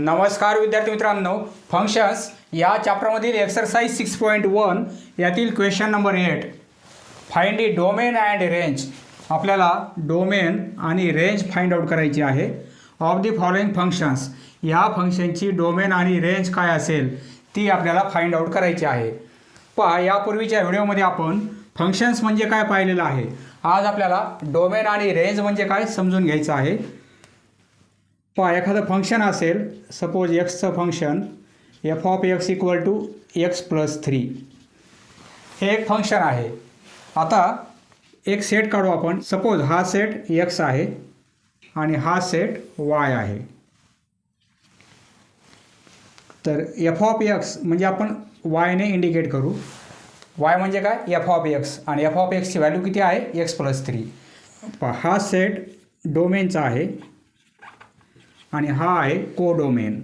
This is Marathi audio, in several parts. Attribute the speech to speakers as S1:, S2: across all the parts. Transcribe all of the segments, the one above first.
S1: नमस्कार विद्यार्थी मित्रांनो, फंक्शन्स या चॅप्टरमधील एक्सरसाइज 6.1 यातील question number 8 find the domain and range. आपल्याला डोमेन आणि रेंज फाइंड आउट करायची आहे ऑफ द फॉलोइंग फंक्शन्स. या फंक्शनची डोमेन आणि रेंज काय असेल ती आपल्याला फाइंड आउट करायची आहे. पहा, यापूर्वीच्या व्हिडिओमध्ये आपण फंक्शन्स म्हणजे काय पाहिलेलं आहे. आज आपल्याला डोमेन आणि रेंज म्हणजे काय समजून घ्यायचं आहे. पहा, एखादं फंक्शन असेल, सपोज एक्सचं function F of x equal to x plus 3 हे एक फंक्शन आहे. आता एक सेट काढू आपण. सपोज हा सेट एक्स आहे आणि हा सेट वाय आहे. तर एफ ऑफ एक्स म्हणजे आपण वायने इंडिकेट करू. वाय म्हणजे काय, एफ ऑफ एक्स, आणि एफ ऑफ एक्सची व्हॅल्यू किती आहे, एक्स प्लस 3. पहा, हा सेट डोमेनचा आहे आणि हा आहे कोडोमेन.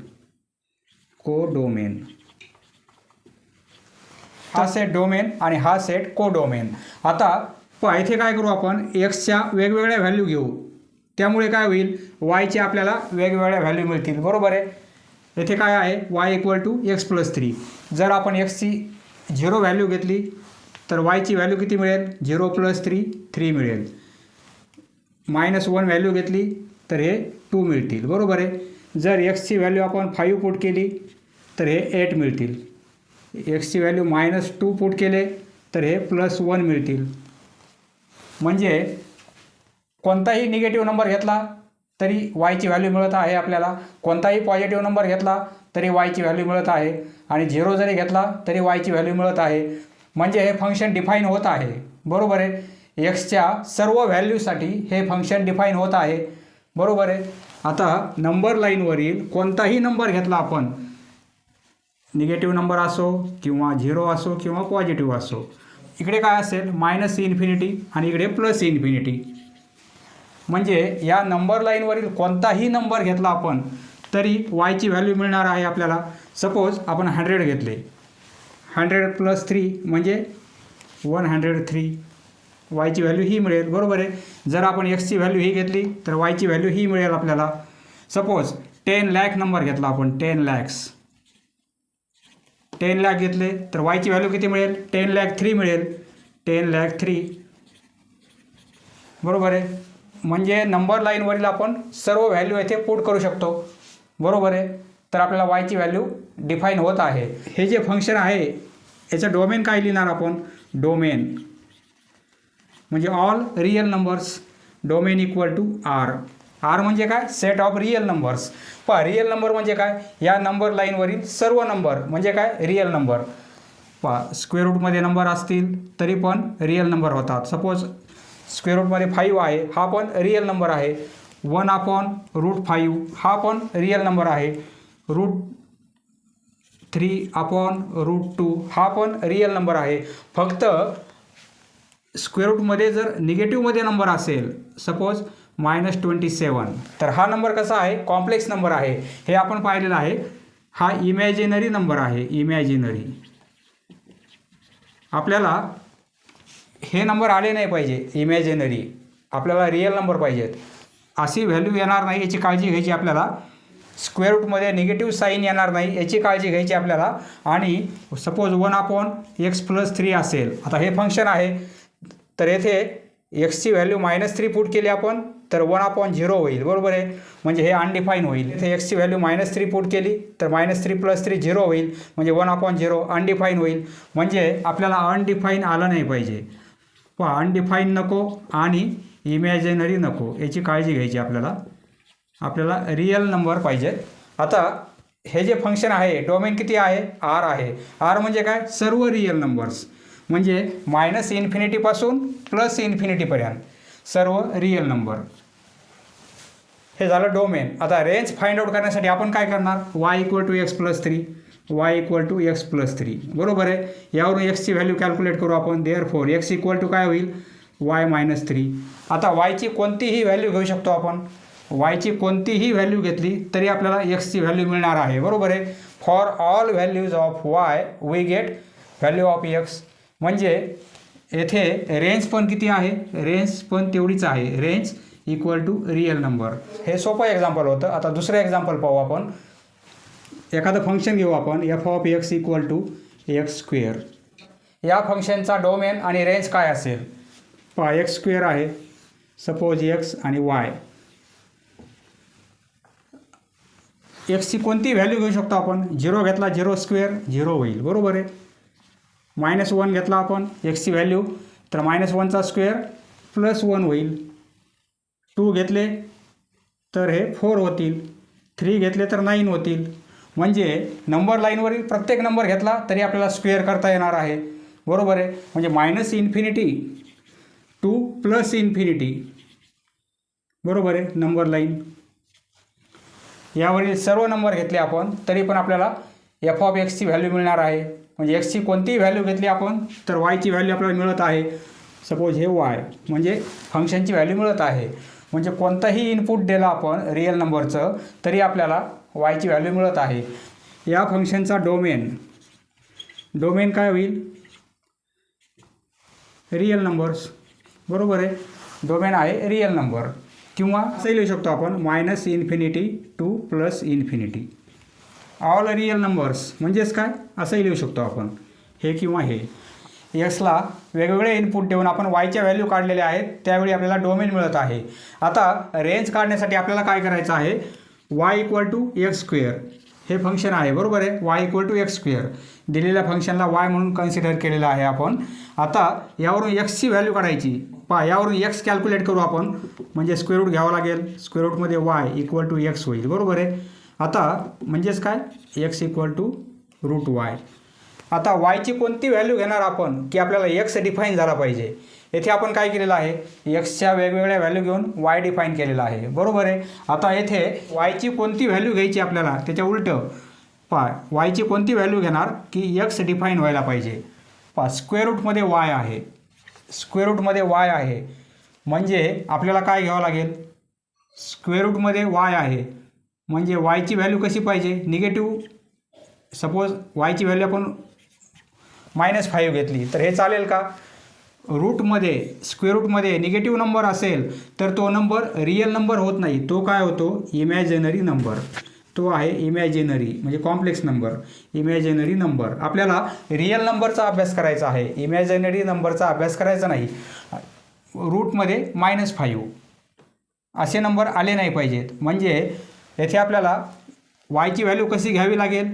S1: हा सेट डोमेन आणि हा सेट कोडोमेन. आता पहा, इथे काय करू आपण, एक्सच्या वेगवेगळ्या व्हॅल्यू घेऊ. त्यामुळे काय होईल, वायचे आपल्याला वेगवेगळ्या व्हॅल्यू मिळतील. बरोबर आहे. येथे काय आहे, y equal to x plus 3. जर आपण एक्सची 0 व्हॅल्यू घेतली तर वायची व्हॅल्यू किती मिळेल, 0 प्लस 3 मिळेल. -1 व्हॅल्यू घेतली तर हे 2 मिळतील. बरोबर आहे. जर एक्सची व्हॅल्यू आपण 5 पुट केली तर हे 8 मिळतील. एक्सची व्हॅल्यू -2 पुट केले तर हे +1 मिळतील. म्हणजे कोणताही निगेटिव्ह नंबर घेतला तरी वायची व्हॅल्यू मिळत आहे आपल्याला. कोणताही पॉझिटिव्ह नंबर घेतला तरी वायची व्हॅल्यू मिळत आहे. आणि 0 जरी घेतला तरी वायची व्हॅल्यू मिळत आहे. म्हणजे हे फंक्शन डिफाईन होत आहे. बरोबर आहे. एक्सच्या सर्व व्हॅल्यूसाठी हे फंक्शन डिफाईन होत आहे. बरोबर आहे. आता नंबर लाईनवरील कोणताही नंबर घेतला आपण, निगेटिव्ह नंबर असो किंवा 0 असो किंवा पॉझिटिव्ह असो, इकडे काय असेल, -इन्फिनिटी आणि इकडे +इन्फिनिटी. म्हणजे या नंबर लाईनवरील कोणताही नंबर घेतला आपण तरी वायची व्हॅल्यू मिळणार आहे आपल्याला. सपोज आपण 100 घेतले, 100 + 3 म्हणजे 103. वायची व्हॅल्यू ही मिळेल. बरोबर आहे. जर आपण एक्सची व्हॅल्यू ही घेतली तर वायची व्हॅल्यू ही मिळेल आपल्याला. सपोज 10 लाख नंबर घेतला आपण, 10 लाख घेतले तर वायची व्हॅल्यू किती मिळेल, 10,03 मिळेल. 10,03. बरोबर आहे. म्हणजे नंबर लाईनवरील आपण सर्व व्हॅल्यू येथे पुट करू शकतो. बरोबर आहे. तर आपल्याला वायची व्हॅल्यू डिफाईन होत आहे. हे जे फंक्शन आहे याचं डोमेन काय लिहिणार आपण, डोमेन म्हणजे all real numbers. Domain equal to R. R म्हणजे काय, सेट ऑफ रिअल नंबर्स. पहा, रिअल नंबर म्हणजे काय, या नंबर लाईनवरील सर्व नंबर म्हणजे काय, रिअल नंबर. पहा, स्क्वेअर रूटमध्ये नंबर असतील तरी पण रिअल नंबर होतात. सपोज स्क्वेअर रूटमध्ये 5 आहे, हा पण रिअल नंबर आहे. 1/√5 हा पण रिअल नंबर आहे. √3/√2 हा पण रिअल नंबर आहे. फक्त स्क्वेअर रूटमध्ये जर निगेटिव्हमध्ये नंबर असेल, सपोज -27, तर हा नंबर कसा आहे, कॉम्प्लेक्स नंबर आहे. हे आपण पाहिलेलं आहे. हा इमॅजिनरी नंबर आहे. इमॅजिनरी. आपल्याला हे नंबर आले नाही पाहिजे इमॅजिनरी, आपल्याला रिअल नंबर पाहिजेत. अशी व्हॅल्यू येणार नाही याची काळजी घ्यायची आपल्याला. स्क्वेअर रूटमध्ये निगेटिव्ह साईन येणार नाही याची काळजी घ्यायची आपल्याला. आणि सपोज 1/x + 3 असेल. आता हे फंक्शन आहे तर येथे एक्सची व्हॅल्यू -3 पुट केली आपण तर 1/0 होईल. बरोबर आहे. म्हणजे हे अनडिफाईन होईल. इथे एक्सची व्हॅल्यू -3 पुट केली तर -3 + 3 0 होईल. म्हणजे 1/0 अनडिफाईन होईल. म्हणजे आपल्याला अनडिफाईन आलं नाही पाहिजे. पहा, अनडिफाईन नको आणि इमॅजिनरी नको याची काळजी घ्यायची आपल्याला. आपल्याला रिअल नंबर पाहिजेत. आता हे जे फंक्शन आहे डोमेन किती आहे, आर आहे. आर म्हणजे काय, सर्व रिअल नंबर्स. म्हणजे -इन्फिनिटी पासून +इन्फिनिटीपर्यंत सर्व रिअल नंबर. हे झालं डोमेन. आता रेंज फाइंड आउट करण्यासाठी आपण काय करणार, y = x + 3. y = x + 3. बरोबर आहे. यावरून एक्सची व्हॅल्यू कॅल्क्युलेट करू आपण. देअरफॉर x = काय होईल, y - 3. आता वायची कोणतीही व्हॅल्यू घेऊ शकतो आपण. वायची कोणतीही व्हॅल्यू घेतली तरी आपल्याला एक्सची व्हॅल्यू मिळणार आहे. बरोबर आहे. For all values of y we get value of x. म्हणजे येथे रेंज पण किती आहे, रेंज पण तेवढीच आहे. Range equal to real number. हे सोपं एक्झाम्पल होतं. आता दुसरं एक्झाम्पल पाहू आपण. एखादं फंक्शन घेऊ आपण f of x equal to x square. या फंक्शनचा डोमेन आणि रेंज काय असेल? पहा एक्स स्क्वेअर आहे, सपोज एक्स आणि वाय. एक्सची कोणती व्हॅल्यू घेऊ शकतो आपण? 0 घेतला 0 स्क्वेअर 0 होईल, बरोबर आहे. -1 घेतला आपण एक्सची व्हॅल्यू तर -1चा स्क्वेअर +1 होईल. 2 घेतले तर हे 4 होतील. 3 घेतले तर 9 होतील. म्हणजे नंबर लाईनवरील प्रत्येक नंबर घेतला तरी आपल्याला स्क्वेअर करता येणार आहे, बरोबर आहे. म्हणजे -इन्फिनिटी टू +इन्फिनिटी, बरोबर आहे नंबर लाईन. यावरील सर्व नंबर घेतले आपण तरी पण आपल्याला एफ ऑफ एक्सची व्हॅल्यू मिळणार आहे. म्हणजे एक्सची कोणतीही व्हॅल्यू घेतली आपण तर वायची व्हॅल्यू आपल्याला मिळत आहे. सपोज हे वाय म्हणजे फंक्शनची व्हॅल्यू मिळत आहे. म्हणजे कोणताही इनपुट दिला आपण रिअल नंबरचं तरी आपल्याला वायची व्हॅल्यू मिळत आहे. या फंक्शनचा डोमेन काय होईल? रिअल नंबर्स, बरोबर आहे. डोमेन आहे रिअल नंबर. किंवा असंही लिहू शकतो आपण -minus infinity to +plus infinity all real numbers. म्हणजेच काय असंही लिहू शकतो आपण, हे किंवा हे. एक्सला वेगवेगळे इनपुट देऊन आपण वायच्या व्हॅल्यू काढलेल्या आहेत, त्यावेळी आपल्याला डोमेन मिळत आहे. आता रेंज काढण्यासाठी आपल्याला काय करायचं आहे? Y equal to x square हे फंक्शन आहे, बरोबर आहे. Y equal to x square दिलेल्या फंक्शनला वाय म्हणून कन्सिडर केलेलं आहे आपण. आता यावरून एक्सची व्हॅल्यू काढायची. पहा यावरून एक्स कॅल्क्युलेट करू आपण. म्हणजे स्क्वेअर रूट घ्यावं लागेल. स्क्वेअर रूटमध्ये वाय इक्वल टू एक्स होईल, बरोबर आहे. आता म्हणजेच काय? X equal to √y. आता वायची कोणती व्हॅल्यू घेणार आपण की आपल्याला एक्स डिफाईन झाला पाहिजे? येथे आपण काय केलेलं आहे? एक्सच्या वेगवेगळ्या व्हॅल्यू घेऊन वाय डिफाईन केलेला आहे, बरोबर आहे. आता येथे वायची कोणती व्हॅल्यू घ्यायची आपल्याला? त्याच्या उलटं पहा वायची कोणती व्हॅल्यू घेणार की एक्स डिफाईन व्हायला पाहिजे? पहा स्क्वेअर रूटमध्ये वाय आहे, स्क्वेअर रूटमध्ये वाय आहे. म्हणजे आपल्याला काय घ्यावं लागेल? स्क्वेअर रूटमध्ये वाय आहे म्हणजे वायची व्हॅल्यू कशी पाहिजे? निगेटिव्ह. सपोज वायची व्हॅल्यू आपण -5 घेतली तर हे चालेल का? रूटमध्ये स्क्वेअर रूटमध्ये निगेटिव्ह नंबर असेल तर तो नंबर रिअल नंबर होत नाही, तो काय होतो? Imaginary number. तो आहे इमॅजिनरी म्हणजे कॉम्प्लेक्स नंबर, इमॅजिनरी नंबर. आपल्याला रिअल नंबरचा अभ्यास करायचा आहे, इमॅजिनरी नंबरचा अभ्यास करायचा नाही. रूटमध्ये -5 असे नंबर आले नाही पाहिजेत. म्हणजे येथे आपल्याला वायची व्हॅल्यू कशी घ्यावी लागेल?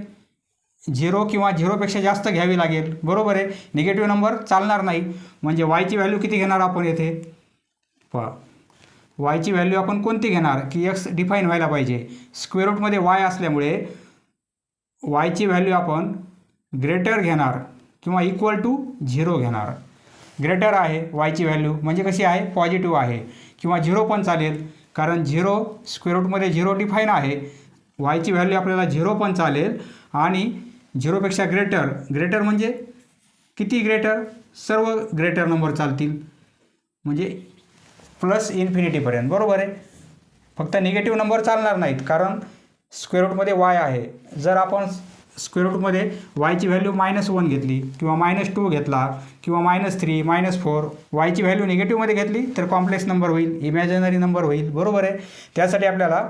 S1: 0 किंवा 0पेक्षा जास्त घ्यावी लागेल, बरोबर आहे. निगेटिव्ह नंबर चालणार नाही. म्हणजे वायची व्हॅल्यू किती घेणार आपण येथे? पहा वायची व्हॅल्यू आपण कोणती घेणार की एक्स डिफाईन व्हायला पाहिजे? स्क्वेअर रूटमध्ये वाय असल्यामुळे वायची व्हॅल्यू आपण ग्रेटर घेणार किंवा इक्वल टू 0 घेणार. ग्रेटर आहे वायची व्हॅल्यू म्हणजे कशी आहे? पॉझिटिव्ह आहे. किंवा 0 पण चालेल कारण 0 स्क्वेअर रूटमध्ये 0 डिफाईन आहे. वायची व्हॅल्यू आपल्याला 0 पण चालेल. आणि 0पेक्षा ग्रेटर म्हणजे किती ग्रेटर? सर्व ग्रेटर नंबर चालतील म्हणजे +इन्फिनिटीपर्यंत, बरोबर आहे. फक्त निगेटिव्ह नंबर चालणार नाहीत कारण स्क्वेअर रूटमध्ये वाय आहे. जर आपण स्क्वेअर रूटमध्ये वायची व्हॅल्यू -1 घेतली किंवा -2 घेतला किंवा -3 -4 वायची व्हॅल्यू निगेटिव्हमध्ये घेतली तर कॉम्प्लेक्स नंबर होईल, इमॅजिनरी नंबर होईल, बरोबर आहे. त्यासाठी आपल्याला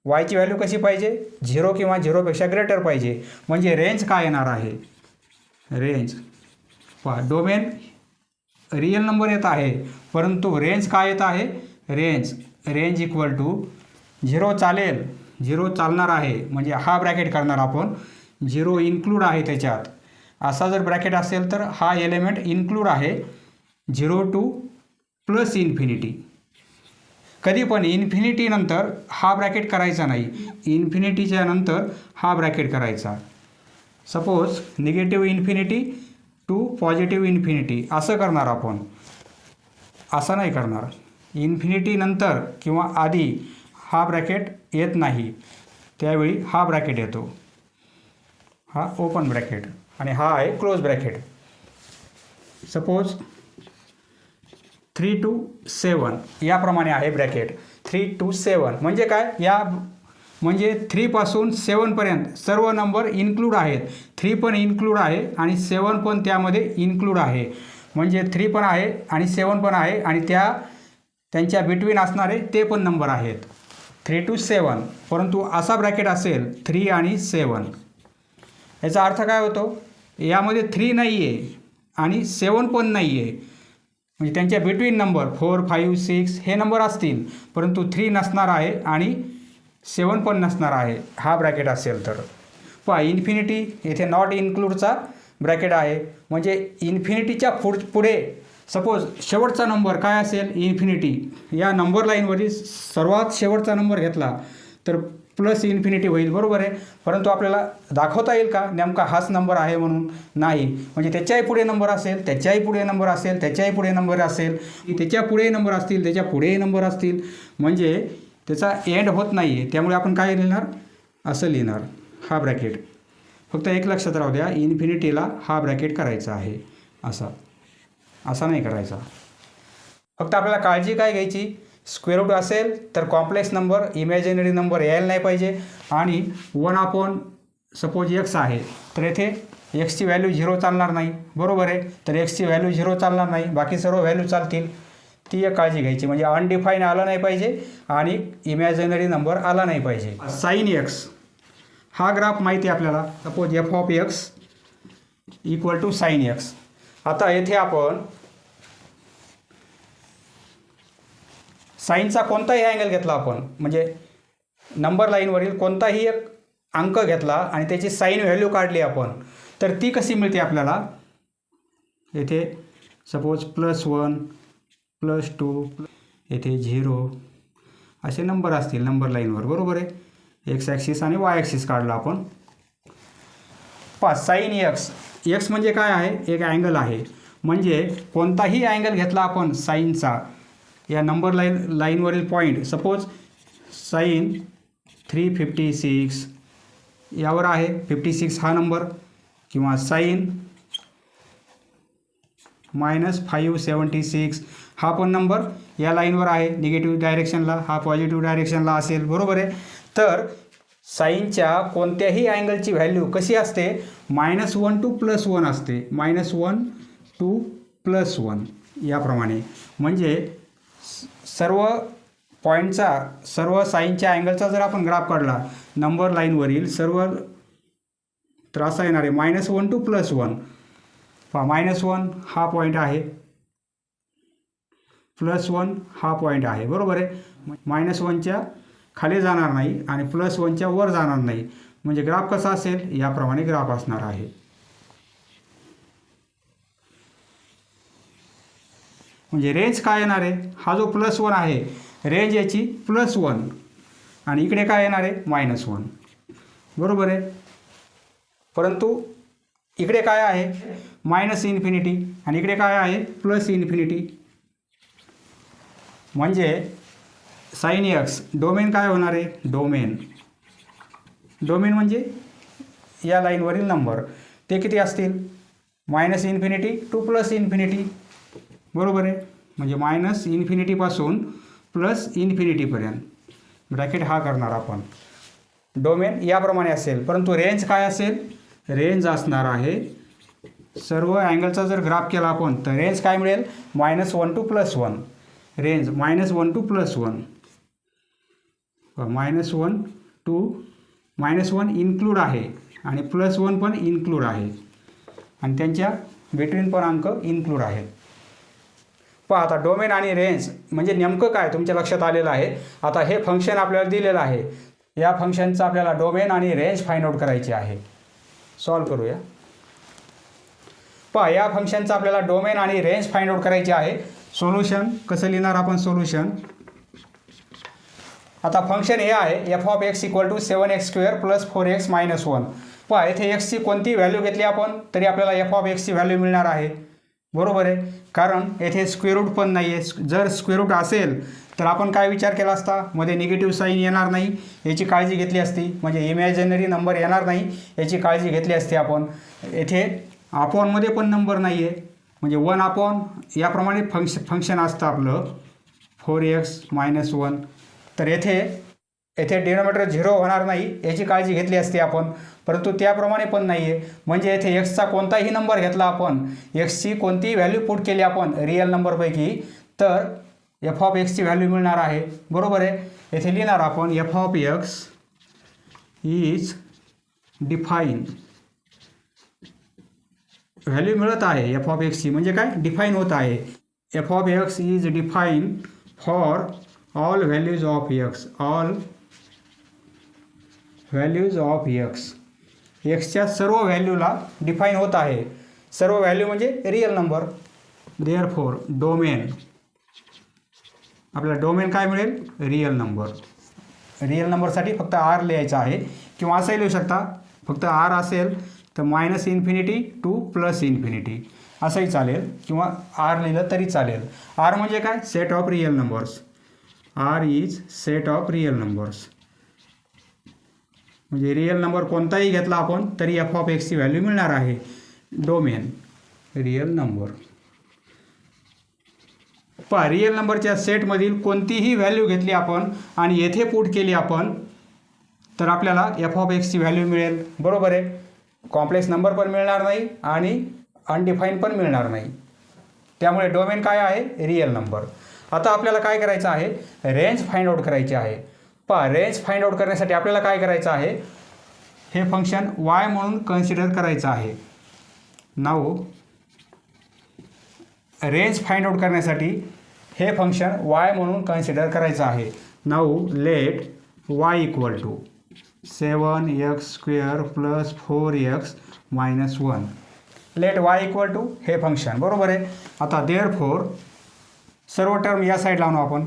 S1: वायची व्हॅल्यू कशी पाहिजे? 0 किंवा 0पेक्षा ग्रेटर पाहिजे. म्हणजे रेंज काय येणार आहे? रेंज पहा डोमेन रिअल नंबर येत आहे परंतु रेंज काय येत आहे? रेंज इक्वल टू 0 चालेल, 0 चालणार आहे म्हणजे हा ब्रॅकेट करणार आपण. 0 इन्क्लूड आहे त्याच्यात. असा जर ब्रॅकेट असेल तर हा एलिमेंट इन्क्लूड आहे 0 टू +इन्फिनिटी. कधी पण इन्फिनिटी नंतर हा ब्रॅकेट करायचा नाही, इन्फिनिटीच्या नंतर हा ब्रॅकेट करायचा. सपोज -इन्फिनिटी टू +इन्फिनिटी असं करणार आपण, असं नाही करणार. इन्फिनिटी नंतर किंवा आधी हा ब्रॅकेट येत नाही, त्यावेळी हा ब्रॅकेट येतो. हा ओपन ब्रॅकेट आणि हा आहे क्लोज ब्रॅकेट. सपोज 3 to 7 याप्रमाणे आहे ब्रॅकेट. 3 to 7 म्हणजे काय? म्हणजे 3 पासून 7 पर्यंत सर्व नंबर इन्क्लूड आहेत. 3 पण इन्क्लूड आहे आणि 7 पण त्यामध्ये इन्क्लूड आहे. म्हणजे 3 पण आहे आणि 7 पण आहे आणि त्यांच्या बिटवीन असणारे ते पण नंबर आहेत 3 to 7. परंतु असा ब्रॅकेट असेल 3 आणि 7 याचा अर्थ काय होतो, यामध्ये 3 नाही आहे आणि 7 पण नाही आहे, म्हणजे त्यांच्या बिटवीन नंबर 4, 5, 6 हे नंबर असतील, परंतु 3 नसणार आहे आणि 7 पण नसणार आहे, हा ब्रॅकेट असेल तर. पहा इन्फिनिटी येथे नॉट इन्क्लूडचा ब्रॅकेट आहे, म्हणजे इन्फिनिटीच्या पुढे सपोज शेवटचा नंबर काय असेल, इन्फिनिटी या नंबर लाईनवरील सर्वात शेवटचा नंबर घेतला तर प्लस इन्फिनिटी होईल, बरोबर आहे. परंतु आपल्याला दाखवता येईल का नेमका हाच नंबर आहे म्हणून, नाही. म्हणजे त्याच्याही पुढे नंबर असेल, त्याच्याही पुढे नंबर असेल, त्याच्याही पुढे नंबर असेल, त्याच्या पुढेही नंबर असतील, त्याच्या पुढेही नंबर असतील, म्हणजे त्याचा एंड होत नाही आहे. त्यामुळे आपण काय लिहिणार, असं लिहिणार, हा ब्रॅकेट. फक्त एक लक्षात राहू द्या, इन्फिनिटीला हा ब्रॅकेट करायचा आहे, असा नाही करायचा. फक्त आपल्याला काळजी काय घ्यायची, स्क्वेअर रूट असेल तर कॉम्प्लेक्स नंबर, इमॅजिनरी नंबर यायला नाही पाहिजे. आणि 1 सपोज x आहे तर येथे एक्सची व्हॅल्यू 0 चालणार नाही, बरोबर आहे. तर एक्सची व्हॅल्यू 0 चालणार नाही, बाकी सर्व व्हॅल्यू चालतील, ती एक काळजी घ्यायची. म्हणजे अनडिफाईन आला नाही पाहिजे आणि इमॅजिनरी नंबर आला नाही पाहिजे. साइन x हा ग्राफ माहिती आहे आपल्याला, suppose f of x equal to sine x. आता येथे आपण साईनचा कोणताही अँगल घेतला आपण, म्हणजे नंबर लाईनवरील कोणताही एक अंक घेतला आणि त्याची साईन व्हॅल्यू काढली आपण, तर ती कशी मिळते आपल्याला. येथे सपोज +1, +2, येथे 0 असे नंबर असतील नंबर लाईनवर, बरोबर आहे. एक्स ॲक्सिस आणि वाय ॲक्सिस काढला आपण. साइन एक्स म्हणजे काय आहे, एक अँगल आहे. म्हणजे कोणताही अँगल घेतला आपण साईनचा या नंबर लाईनवरील पॉईंट, सपोज साइन 356 यावर आहे, 56 हा नंबर, किंवा साइन -576 हा पण नंबर या लाईनवर आहे, निगेटिव्ह डायरेक्शनला, हा पॉझिटिव्ह डायरेक्शनला असेल, बरोबर आहे. तर साईनच्या कोणत्याही अँगलची व्हॅल्यू कशी असते, -1 to +1 असते, -1 to +1 याप्रमाणे. म्हणजे सर्व पॉईंटचा, सर्व साईनच्या अँगलचा जर आपण ग्राफ काढला नंबर लाईनवरील सर्व, तर असा येणार आहे -1 to +1. -1 हा पॉईंट आहे, +1 हा पॉईंट आहे, बरोबर आहे. -1च्या खाली जाणार नाही आणि +1च्या वर जाणार नाही. म्हणजे ग्राफ कसा असेल, याप्रमाणे ग्राफ असणार आहे. म्हणजे रेंज काय येणार आहे, हा जो +1 आहे रेंज याची +1 आणि इकडे काय येणार आहे -1, बरोबर आहे. परंतु इकडे काय आहे -इन्फिनिटी आणि इकडे काय आहे +इन्फिनिटी. म्हणजे साइन एक्स डोमेन काय होणार आहे, डोमेन म्हणजे या लाईनवरील नंबर, ते किती असतील, -इन्फिनिटी to +इन्फिनिटी, बरोबर आहे. म्हणजे -इन्फिनिटीपासून +इन्फिनिटीपर्यंत ब्रॅकेट हा करणार आपण. डोमेन याप्रमाणे असेल, परंतु रेंज काय असेल, रेंज असणार आहे, सर्व अँगलचा जर ग्राफ केला आपण तर रेंज काय मिळेल, -1 to +1. रेंज -1 to +1, -1 इन्क्लूड आहे आणि +1 पण इन्क्लूड आहे आणि त्यांच्या बिटवीन पण अंक इन्क्लूड आहेत. पहा आता डोमेन आणि रेंज म्हणजे नेमकं काय तुमच्या लक्षात आलेलं आहे. आता हे फंक्शन आपल्याला दिलेलं आहे, या फंक्शनचं आपल्याला डोमेन आणि रेंज फाइंड आउट करायची आहे. सॉल्व करूया. पहा या फंक्शनचं आपल्याला डोमेन आणि रेंज फाइंड आउट करायची आहे. सोल्युशन कसं लिहिणार आपण, सोल्युशन. आता फंक्शन हे आहे f of x equal to 7x² + 4x - 1. पहा येथे एक्सची कोणती व्हॅल्यू घेतली आपण तरी आपल्याला एफ ऑफ एक्सची व्हॅल्यू मिळणार आहे, बरोबर आहे. कारण येथे स्क्वेअर रूट पण नाही आहे. जर स्क्वेअर रूट असेल तर आपण काय विचार केला असता, मध्ये निगेटिव्ह साईन येणार नाही याची काळजी घेतली असती, म्हणजे इमॅजिनरी नंबर येणार नाही याची काळजी घेतली असती आपण. येथे अपॉनमध्ये पण नंबर नाही आहे, म्हणजे 1/, याप्रमाणे फंक्शन असतं आपलं 4x - 1. तर येथे डिनॉमिनेटर 0 होणार नाही याची काळजी घेतली असते आपण, परंतु त्याप्रमाणे पण नाही आहे. म्हणजे येथे एक्सचा कोणताही नंबर घेतला आपण, एक्सची कोणतीही व्हॅल्यू पुट केली आपण रिअल नंबरपैकी, तर एफ ऑफ एक्सची व्हॅल्यू मिळणार आहे, बरोबर आहे. येथे लिहिणार आपण f of X is define value मिळत आहे एफ ऑफ एक्सची, म्हणजे काय डिफाईन होत आहे. F of X is defined for all values of x. All values of x. एक्सच्या सर्व व्हॅल्यूला डिफाईन होत आहे. सर्व व्हॅल्यू म्हणजे रिअल नंबर. देअरफॉर डोमेन, आपल्याला डोमेन काय मिळेल? Real number. रिअल नंबरसाठी फक्त आर लिहायचं आहे, किंवा असंही लिहू शकता. फक्त आर असेल तर -इन्फिनिटी टू +इन्फिनिटी असंही चालेल, किंवा आर लिहिलं तरी चालेल. आर म्हणजे काय? Set of real numbers. R is set of real numbers. म्हणजे रिअल नंबर कोणताही घेतला आपण तरी एफ ऑफ एक्सची व्हॅल्यू मिळणार आहे. Domain real number. पहा, रिअल नंबरच्या सेटमधील कोणतीही व्हॅल्यू घेतली आपण आणि येथे पुट केली आपण तर आपल्याला एफ ऑफ एक्सची व्हॅल्यू मिळेल. बरोबर आहे. कॉम्प्लेक्स नंबर पण मिळणार नाही आणि अनडिफाईन पण मिळणार नाही. त्यामुळे डोमेन काय आहे? Real number. आता आपल्याला काय करायचं आहे? रेंज फाइंड आउट करायची आहे. पहा, रेंज फाइंड आउट करण्यासाठी आपल्याला काय करायचं आहे? हे फंक्शन वाय म्हणून कन्सिडर करायचं आहे. नाऊ रेंज फाइंड आउट करण्यासाठी हे फंक्शन वाय म्हणून कन्सिडर करायचं आहे. Now let y equal to 7x² + 4x - 1. Let y equal to हे फंक्शन. बरोबर आहे. आता देअरफॉर सर्व टर्म या साईडला आणू आपण,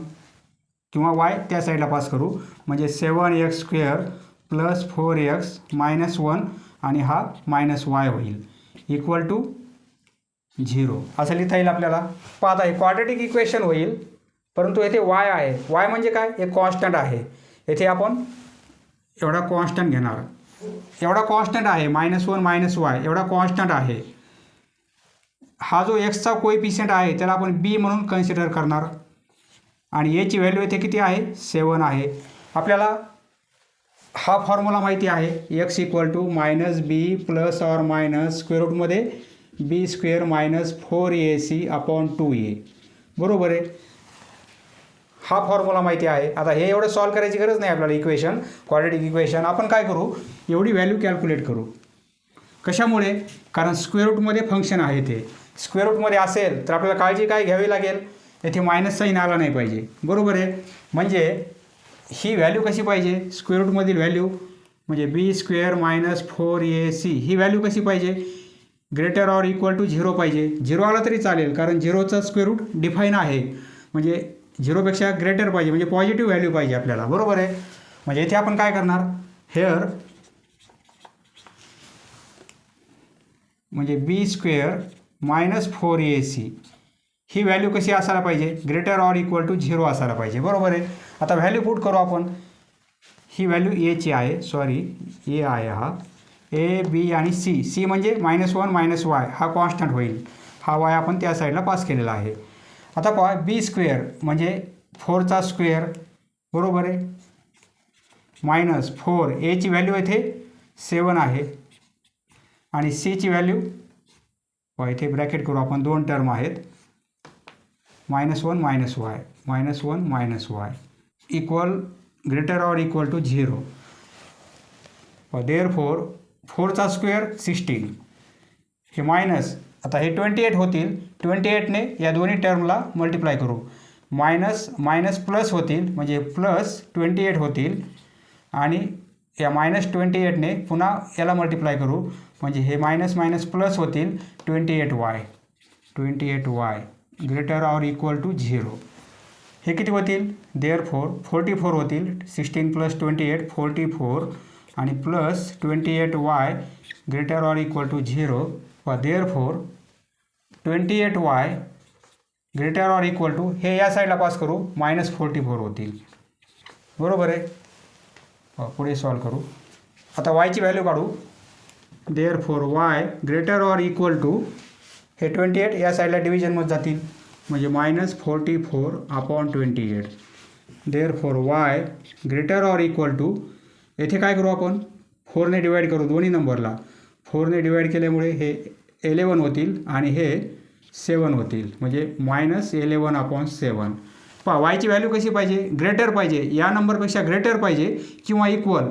S1: किंवा वाय त्या साईडला पास करू. म्हणजे 7x² + 4x - 1 आणि हा -y होईल इक्वल टू 0 असं लिहिता येईल आपल्याला. पाहता हे क्वाड्रॅटिक इक्वेशन होईल, परंतु येथे वाय आहे. वाय म्हणजे काय? एक कॉन्स्टंट आहे. येथे आपण एवढा कॉन्स्टंट घेणार. एवढा कॉन्स्टंट आहे -1 - y एवढा कॉन्स्टंट आहे. हा जो एक्सचा कोएफिशियंट आहे त्याला आपण बी म्हणून कन्सिडर करणार. आणि याची व्हॅल्यू येथे किती आहे? 7 आहे. आपल्याला हा फॉर्म्युला माहिती आहे. x equal to -b + or -√b² - 4ac/2a. बरोबर आहे. हा फॉर्म्युला माहिती आहे. आता हे एवढं सॉल्व करायची गरज नाही आपल्याला. इक्वेशन क्वाड्रॅटिक इक्वेशन आपण काय करू? एवढी व्हॅल्यू कॅल्क्युलेट करू. कशामुळे? कारण स्क्वेअर रूटमध्ये फंक्शन आहे. ते स्क्वेअर रूटमध्ये असेल तर आपल्याला काळजी काय घ्यावी लागेल? येथे मायनस साईन आला नाही पाहिजे. बरोबर आहे. म्हणजे ही व्हॅल्यू कशी पाहिजे? स्क्वेअर रूटमधील व्हॅल्यू म्हणजे b² - 4ac ही व्हॅल्यू कशी पाहिजे? ग्रेटर ऑर इक्वल टू 0 पाहिजे. 0 आला तरी चालेल, कारण 0चा स्क्वेअर रूट डिफाईन आहे. म्हणजे 0पेक्षा ग्रेटर पाहिजे, म्हणजे पॉझिटिव्ह व्हॅल्यू पाहिजे आपल्याला. बरोबर आहे. म्हणजे इथे आपण काय करणार? हेअर म्हणजे b² - 4ac ही व्हॅल्यू कशी असायला पाहिजे? ग्रेटर ऑर इक्वल टू 0 असायला पाहिजे. बरोबर आहे. आता व्हॅल्यू पुट करू आपण. ही व्हॅल्यू एची आहे. सॉरी, ए आहे. हा ए, बी आणि सी. सी म्हणजे -1 - y हा कॉन्स्टंट होईल. हा y आपण त्या साईडला पास केलेला आहे. आता पहा, b² म्हणजे 4चा स्क्वेअर. बरोबर आहे. -4 एची व्हॅल्यू येथे 7 आहे. आणि सीची व्हॅल्यू इथे ब्रॅकेट करू आपण. दोन टर्म आहेत. -1 - y equal greater or equal to 0. Therefore 4चा स्क्वेअर 16. हे मायनस, आता हे 28 होतील. 28ने या दोन्ही टर्मला मल्टिप्लाय करू. मायनस प्लस होतील, म्हणजे +28 होतील. आणि या -28ने पुन्हा याला मल्टिप्लाय करू, म्हणजे हे मायनस प्लस होतील. 28y greater or equal to 0. हे किती होतील? देअरफॉर 44 होतील. 16 + 28 44 आणि +28y greater or equal to 0. व therefore 28y greater or equal to हे या साईडला पास करू, -44 होतील. बरोबर आहे. पुढे सॉल्व करू. आता वायची व्हॅल्यू काढू. Therefore y greater or equal to हे 28 या साईडला डिव्हिजनमध्ये जातील, म्हणजे -44/28. Therefore y greater or equal to येथे काय करू आपण? 4ने डिवाईड करू दोन्ही नंबरला. 4ने डिवाईड केल्यामुळे हे 11 होतील आणि हे 7 होतील, म्हणजे -11/7. पहा, वायची व्हॅल्यू कशी पाहिजे? ग्रेटर पाहिजे. या नंबरपेक्षा ग्रेटर पाहिजे, किंवा इक्वल,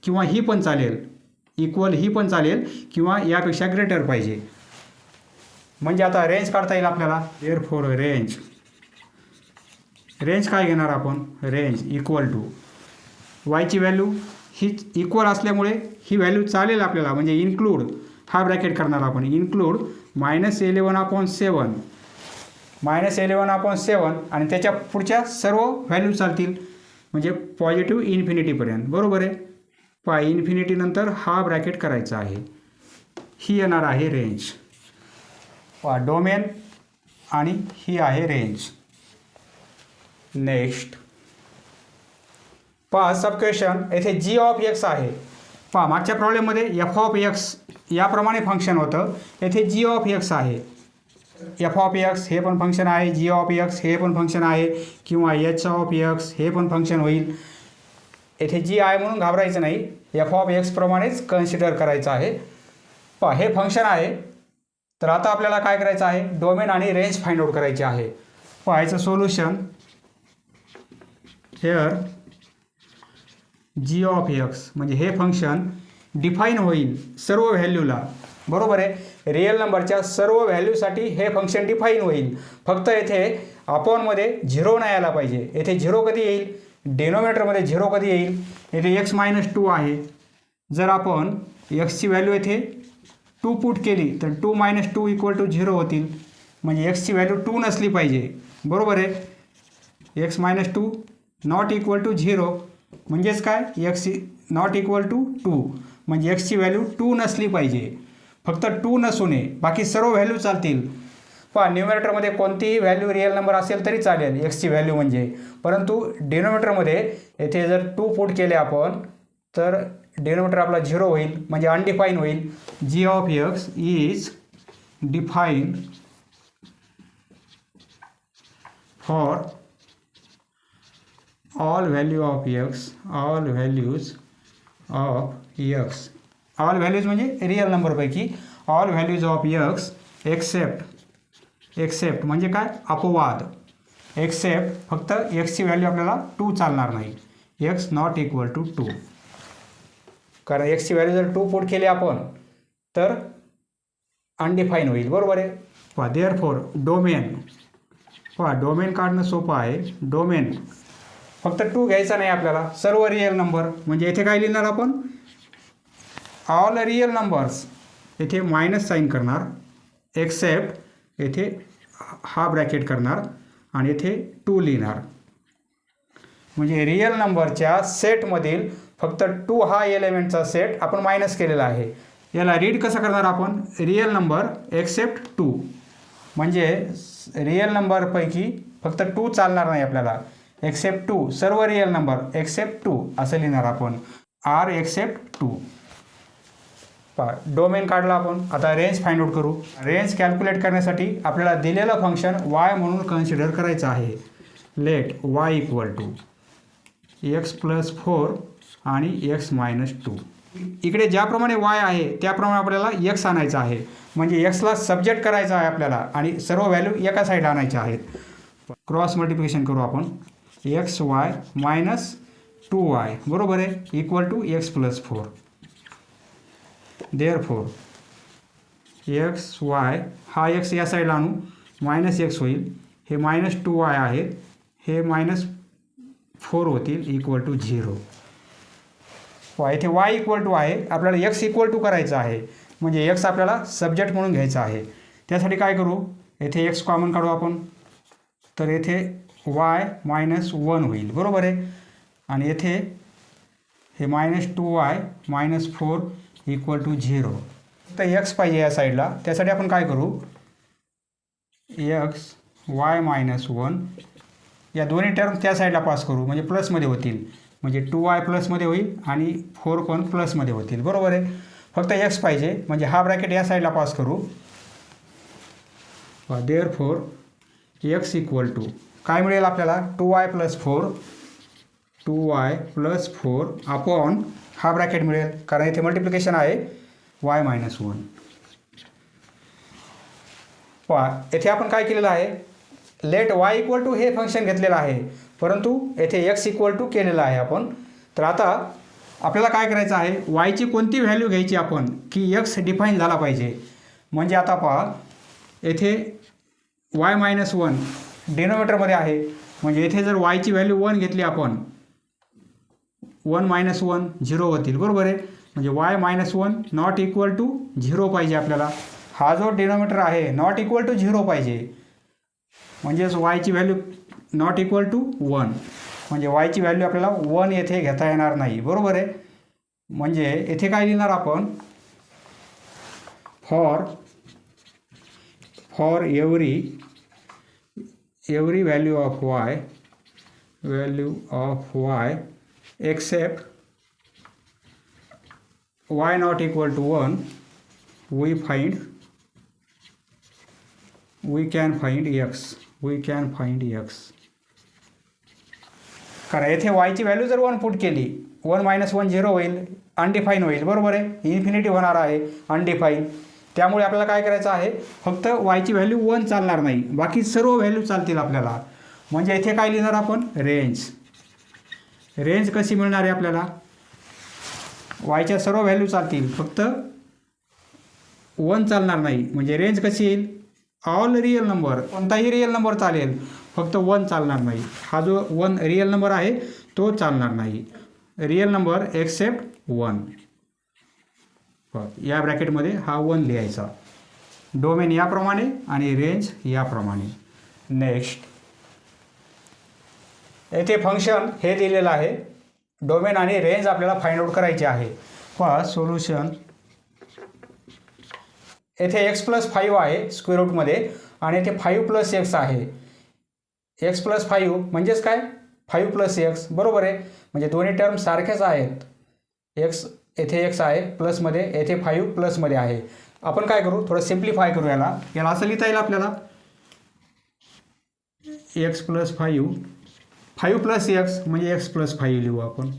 S1: किंवा ही पण चालेल. इक्वल ही पण चालेल, किंवा यापेक्षा ग्रेटर पाहिजे. म्हणजे आता रेंज काढता येईल आपल्याला. देअरफॉर रेंज काय घेणार आपण, रेंज इक्वल टू वायची व्हॅल्यू ही इक्वल असल्यामुळे ही व्हॅल्यू चालेल आपल्याला, म्हणजे इन्क्लूड हा ब्रॅकेट करणार आपण, इन्क्लूड -11/7 -11/7 आणि त्याच्या पुढच्या सर्व व्हॅल्यू चालतील, म्हणजे पॉझिटिव्ह इन्फिनिटीपर्यंत. बरोबर आहे. इन्फिनिटी नंतर हा ब्रॅकेट करायचा आहे. ही येणार आहे रेंज. डोमेन आणि ही आहे रेंज. नेक्स्ट सब क्वेश्चन. येथे जी ऑफ एक्स आहे. मागच्या प्रॉब्लेममध्ये एफ ऑफ एक्स याप्रमाणे फंक्शन होतं. येथे जी ऑफ एक्स आहे. एफ ऑफ एक्स हे पण फंक्शन आहे, जी ऑफ एक्स हे पण फंक्शन आहे, किंवा एच ऑफ एक्स हे पण फंक्शन होईल. येथे जी आहे म्हणून घाबरायचं नाही, एफ ऑफ एक्स प्रमाणेच कन्सिडर करायचं आहे. हे फंक्शन आहे. तर आता आपल्याला काय करायचं आहे, डोमेन आणि रेंज फाइंड आउट करायची आहे. याचं solution here g of x म्हणजे हे फंक्शन डिफाईन होईल सर्व व्हॅल्यूला. बरोबर आहे. रिअल नंबरच्या सर्व व्हॅल्यूसाठी हे फंक्शन डिफाईन होईल. फक्त येथे अपॉनमध्ये 0 नाही आला पाहिजे. येथे 0 कधी येईल, डेनोमिनेटरमध्ये 0 कधी येईल, येथे x-2 आहे. जर आपण एक्सची व्हॅल्यू येथे 2 पुट केली तर 2 - 2 = 0 होतील, म्हणजे एक्सची व्हॅल्यू 2 नसली पाहिजे. बरोबर आहे. x-2 ≠ 0 म्हणजेच काय, x ≠ 2 म्हणजे एक्सची व्हॅल्यू 2 नसली पाहिजे. फक्त 2 नसू नये, बाकी सर्व व्हॅल्यू चालतील. न्यूमरेटरमध्ये कोणतीही व्हॅल्यू रिअल नंबर असेल तरी चालेल एक्सची व्हॅल्यू म्हणजे, परंतु डिनोमिनेटरमध्ये येथे जर 2 पुट केले आपण तर डिनोमिनेटर आपला 0 होईल, म्हणजे अनडिफाईन होईल. G of X is defined for all value of x, all values of x, all values म्हणजे real नंबरपैकी all values of x except म्हणजे काय, अपवाद. एक्सेप्ट फक्त एक्सची व्हॅल्यू आपल्याला 2 चालणार नाही, x ≠ 2, कारण एक्सची व्हॅल्यू जर 2 पुट केली आपण तर अनडिफाईन होईल. बरोबर आहे. देअरफॉर डोमेन, डोमेन काढणं सोपं आहे. डोमेन फक्त 2 घ्यायचा नाही आपल्याला, सर्व रिअल नंबर. म्हणजे येथे काय लिहिणार आपण, ऑल रिअल नंबर्स. येथे मायनस साईन करणार, एक्सेप्ट येथे हा ब्रॅकेट करणार आणि येथे 2 लिहिणार. म्हणजे रिअल नंबरच्या सेटमधील फक्त 2 हा एलिमेंटचा सेट आपण मायनस केलेला आहे. याला रीड कसं करणार आपण, रिअल नंबर एक्सेप्ट 2, म्हणजे रिअल नंबरपैकी फक्त 2 चालणार नाही आपल्याला. एक्सेप्ट 2 सर्व रिअल नंबर एक्सेप्ट 2 असं लिहिणार आपण, आर एक्सेप्ट 2. डोमेन काढला आपण. आता रेंज फाइंड आउट करू. रेंज कॅल्क्युलेट करण्यासाठी आपल्याला दिलेलं फंक्शन y म्हणून कन्सिडर करायचं आहे. लेट y = x+4 आणि x-2. इकडे ज्याप्रमाणे y आहे त्याप्रमाणे आपल्याला x आणायचं आहे, म्हणजे xला सब्जेक्ट करायचं आहे आपल्याला आणि सर्व व्हॅल्यू एका साईड आणायच्या आहेत. क्रॉस मल्टिप्लिकेशन करू आपण. xy - 2y बरोबर आहे = x+4. देअरफॉर xy हा x या साईडला आणू, -x होईल. हे -2y आहेत, हे -4 होतील = 0. इथे y = आहे, आपल्याला x = करायचं आहे, म्हणजे x आपल्याला सब्जेक्ट म्हणून घ्यायचा आहे. त्यासाठी काय करू, येथे x कॉमन काढू आपण, तर येथे y -1 होईल. बरोबर आहे. आणि येथे हे -2y -4 = 0. तर x पाहिजे या साईडला, त्यासाठी आपण काय करू, x y -1 या दोन्ही टर्म त्या साईडला पास करू, म्हणजे प्लसमध्ये होतील, म्हणजे 2y प्लसमध्ये होईल आणि 4 पण प्लसमध्ये होतील. बरोबर आहे. फक्त x पाहिजे, म्हणजे हा ब्रॅकेट या साईडला पास करू. देअरफॉर x = काय मिळेल आपल्याला, 2y + 4 अपॉन हा ब्रॅकेट मिळेल, कारण इथे मल्टिप्लिकेशन आहे y -1. येथे आपण काय केलेलं आहे, लेट y = हे फंक्शन घेतलेलं आहे, परंतु येथे x = केलेलं आहे आपण. तर आता आपल्याला काय करायचं आहे, yची कोणती व्हॅल्यू घ्यायची आपण की x डिफाईन झाला पाहिजे. म्हणजे आता येथे y-1 डिनोमिनेटरमध्ये आहे, म्हणजे येथे जर yची व्हॅल्यू 1 घेतली आपण 1 - 1 0 होतील, बरोबर आहे. म्हणजे y-1 नॉट इक्वल टू 0 पाहिजे आपल्याला. हा जो डिनोमिनेटर आहे नॉट इक्वल टू 0 पाहिजे, म्हणजेच yची व्हॅल्यू नॉट इक्वल टू 1, म्हणजे yची व्हॅल्यू आपल्याला 1 येथे घेता येणार नाही, बरोबर आहे. म्हणजे येथे काय लिहिणार आपण, for every value of y except y not equal to 1 we can find x. कारण येथे yची व्हॅल्यू जर 1 पुट केली, 1 - 1 0 होईल, अनडिफाईन होईल, बरोबर आहे. इन्फिनिटी होणार आहे, अनडिफाईन. त्यामुळे आपल्याला काय करायचं आहे, फक्त yची व्हॅल्यू 1 चालणार नाही, बाकी सर्व व्हॅल्यू चालतील आपल्याला. म्हणजे इथे काय लिहिणार आपण, रेंज कशी मिळणार आहे आपल्याला, yच्या सर्व व्हॅल्यू चालतील, फक्त 1 चालणार नाही. म्हणजे रेंज कशी येईल, ऑल रिअल नंबर, कोणताही रिअल नंबर चालेल, फक्त 1 चालणार नाही. हा जो 1 रिअल नंबर आहे तो चालणार नाही. रिअल नंबर एक्सेप्ट 1, या ब्रॅकेटमध्ये हा 1 लिहायचा. डोमेन याप्रमाणे आणि रेंज याप्रमाणे. नेक्स्ट, येथे फंक्शन हे दिलेलं आहे, डोमेन आणि रेंज आपल्याला फाइंड आउट करायचे आहे. पहा सोल्युशन, येथे x+5 आहे स्क्वेअर रूटमध्ये आणि येथे 5 + x आहे. x+5 म्हणजेच काय, 5 + x, बरोबर आहे. म्हणजे दोन्ही टर्म सारखेच आहेत. x येथे x आहे प्लसमध्ये, येथे 5 प्लसमध्ये आहे. आपण काय करू, थोडं सिम्प्लिफाय करू याला. असं लिहिता येईल आपल्याला, x+5 5 + x म्हणजे x+5 लिहू आपण,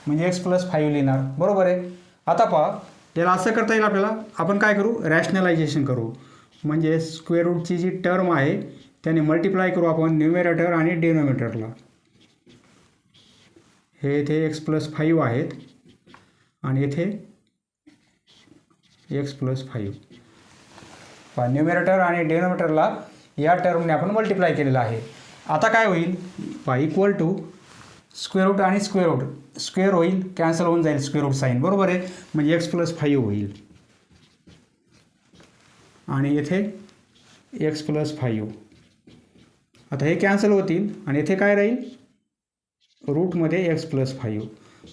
S1: म्हणजे x+5 लिहिणार, बरोबर आहे. आता पहा याला असं करता येईल आपल्याला. आपण काय करू, रॅशनलायझेशन करू. म्हणजे स्क्वेअर रूटची जी टर्म आहे त्याने मल्टिप्लाय करू आपण न्यूमरेटर आणि डिनोमिनेटरला. हे इथे x+5 आहेत आणि येथे x+5. पहा न्यूमरेटर आणि डिनोमिनेटरला या टर्मने आपण मल्टिप्लाय केलेलं आहे. आता काय होईल, पहा इक्वल टू स्क्वेअर रूट आणि स्क्वेअर होईल, कॅन्सल होऊन जाईल स्क्वेअर रूट साईन, बरोबर आहे. म्हणजे x+5 होईल आणि येथे x+5. आता हे कॅन्सल होतील आणि येथे काय राहील, रूटमध्ये x+5.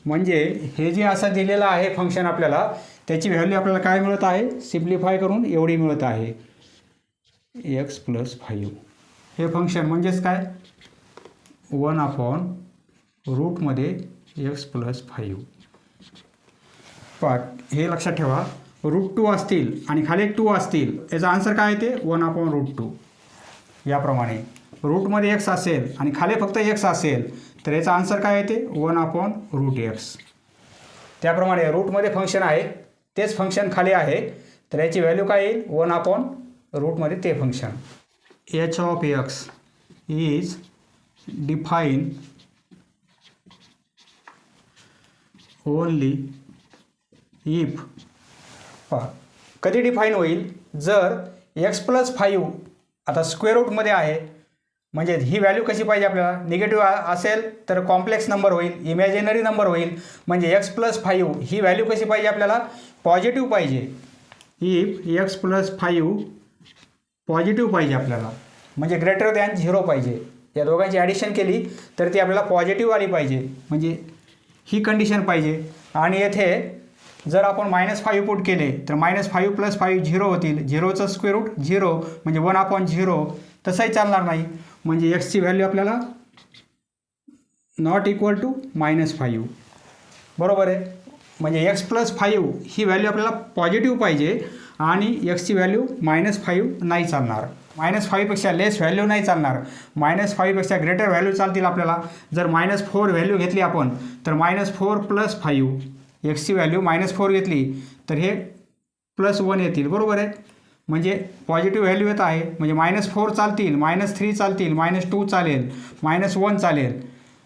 S1: म्हणजे हे जे असं दिलेलं आहे फंक्शन आपल्याला, त्याची व्हॅल्यू आपल्याला काय मिळत आहे, सिम्प्लिफाय करून एवढी मिळत आहे, x+5. हे फंक्शन म्हणजेच काय, 1/रूटमध्ये x+5. पहा हे लक्षात ठेवा, √2 असतील आणि खाली 2 असतील, याचा आन्सर काय येते, 1/√2. याप्रमाणे रूटमध्ये x असेल आणि खाली फक्त x असेल तर याचा आन्सर काय येते, 1/√x. त्याप्रमाणे रूटमध्ये फंक्शन आहे, तेच फंक्शन खाली आहे, तर याची व्हॅल्यू काय येईल, 1/रूटमध्ये ते function. h(x) is define only if. पहा कधी डिफाईन होईल, जर x+5 आता स्क्वेअर रूटमध्ये आहे, म्हणजे ही व्हॅल्यू कशी पाहिजे आपल्याला, निगेटिव्ह असेल तर कॉम्प्लेक्स नंबर होईल, इमॅजिनरी नंबर होईल. म्हणजे x+5 ही व्हॅल्यू कशी पाहिजे आपल्याला, पॉझिटिव्ह पाहिजे. इफ x+5 पॉझिटिव्ह पाहिजे आपल्याला, म्हणजे ग्रेटर दॅन 0 पाहिजे. या दोघांची ॲडिशन केली तर ती आपल्याला पॉझिटिव्ह आली पाहिजे, म्हणजे ही कंडिशन पाहिजे. आणि येथे जर आपण -5 पुट केले तर -5 + 5 0 होतील, 0चं स्क्वेअर रूट 0 म्हणजे 1/0. तसंही चालणार नाही, म्हणजे एक्सची व्हॅल्यू आपल्याला नॉट इक्वल टू -5, बरोबर आहे. म्हणजे x+5 ही व्हॅल्यू आपल्याला पॉझिटिव्ह पाहिजे आणि एक्सची व्हॅल्यू -5 नाही चालणार, -5पेक्षा लेस व्हॅल्यू नाही चालणार, -5पेक्षा ग्रेटर व्हॅल्यू चालतील आपल्याला. जर -4 व्हॅल्यू घेतली आपण तर -4 + 5, एक्सची व्हॅल्यू -4 घेतली तर हे +1 येतील, बरोबर आहे. म्हणजे पॉझिटिव्ह व्हॅल्यू येत आहे, म्हणजे -4 चालतील, -3 चालतील, -2 चालेल, -1 चालेल,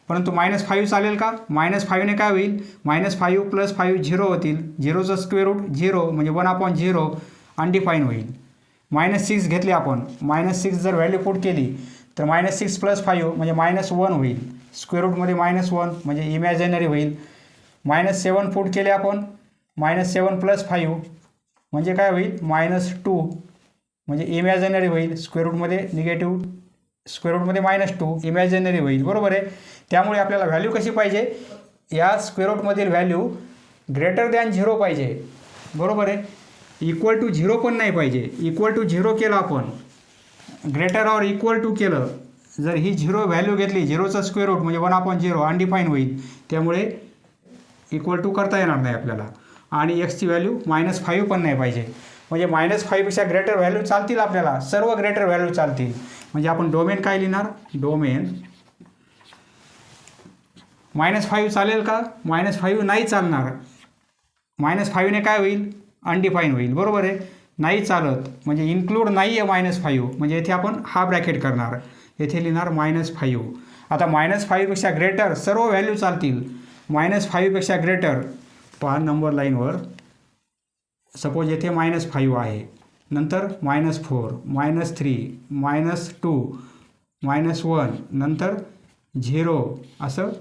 S1: परंतु -5 चालेल का, -5ने काय होईल, -5 + 5 0 होतील, 0चं स्क्वेअर रूट 0 म्हणजे 1/0 अनडिफाईन होईल. -6 घेतली आपण, -6 जर व्हॅल्यू पुट केली तर -6 + 5 म्हणजे -1 होईल. स्क्वेअर रूटमध्ये -1 म्हणजे इमॅजिनरी होईल. -7 पुट केले आपण, -7 + 5 म्हणजे काय होईल, -2 म्हणजे इमॅजिनरी होईल. स्क्वेअर रूटमध्ये निगेटिव्ह, स्क्वेअर रूटमध्ये -2 इमॅजिनरी होईल. बरोबर आहे. त्यामुळे आपल्याला व्हॅल्यू कशी पाहिजे, या स्क्वेअर रूटमधील व्हॅल्यू ग्रेटर दॅन 0 पाहिजे. बरोबर आहे. इक्वल टू 0 पण नाही पाहिजे. इक्वल टू 0 केलं आपण, ग्रेटर ऑर इक्वल टू केलं, जर ही 0 व्हॅल्यू घेतली, 0चं स्क्वेअर रूट म्हणजे 1/0 अनडिफाईन होईल. त्यामुळे इक्वल टू करता येणार नाही आपल्याला. आणि एक्सची व्हॅल्यू -5 पण नाही पाहिजे. म्हणजे -5 पेक्षा ग्रेटर व्हॅल्यू चालतील आपल्याला, सर्व ग्रेटर व्हॅल्यू चालतील. म्हणजे आपण डोमेन काय लिहिणार, डोमेन -5 चालेल का, -5 नाही चालणार. -5 ने काय होईल, अनडिफाईन होईल. बरोबर आहे. नाही चालत म्हणजे इन्क्लूड नाही आहे -5, म्हणजे इथे आपण हा ब्रॅकेट करणार, येथे लिहिणार -5. आता -5 पेक्षा ग्रेटर सर्व व्हॅल्यू चालतील. -5 पेक्षा ग्रेटर पहा नंबर लाईनवर, सपोज येथे -5 आहे, नंतर -4, -3, -2, -1, नंतर 0 असं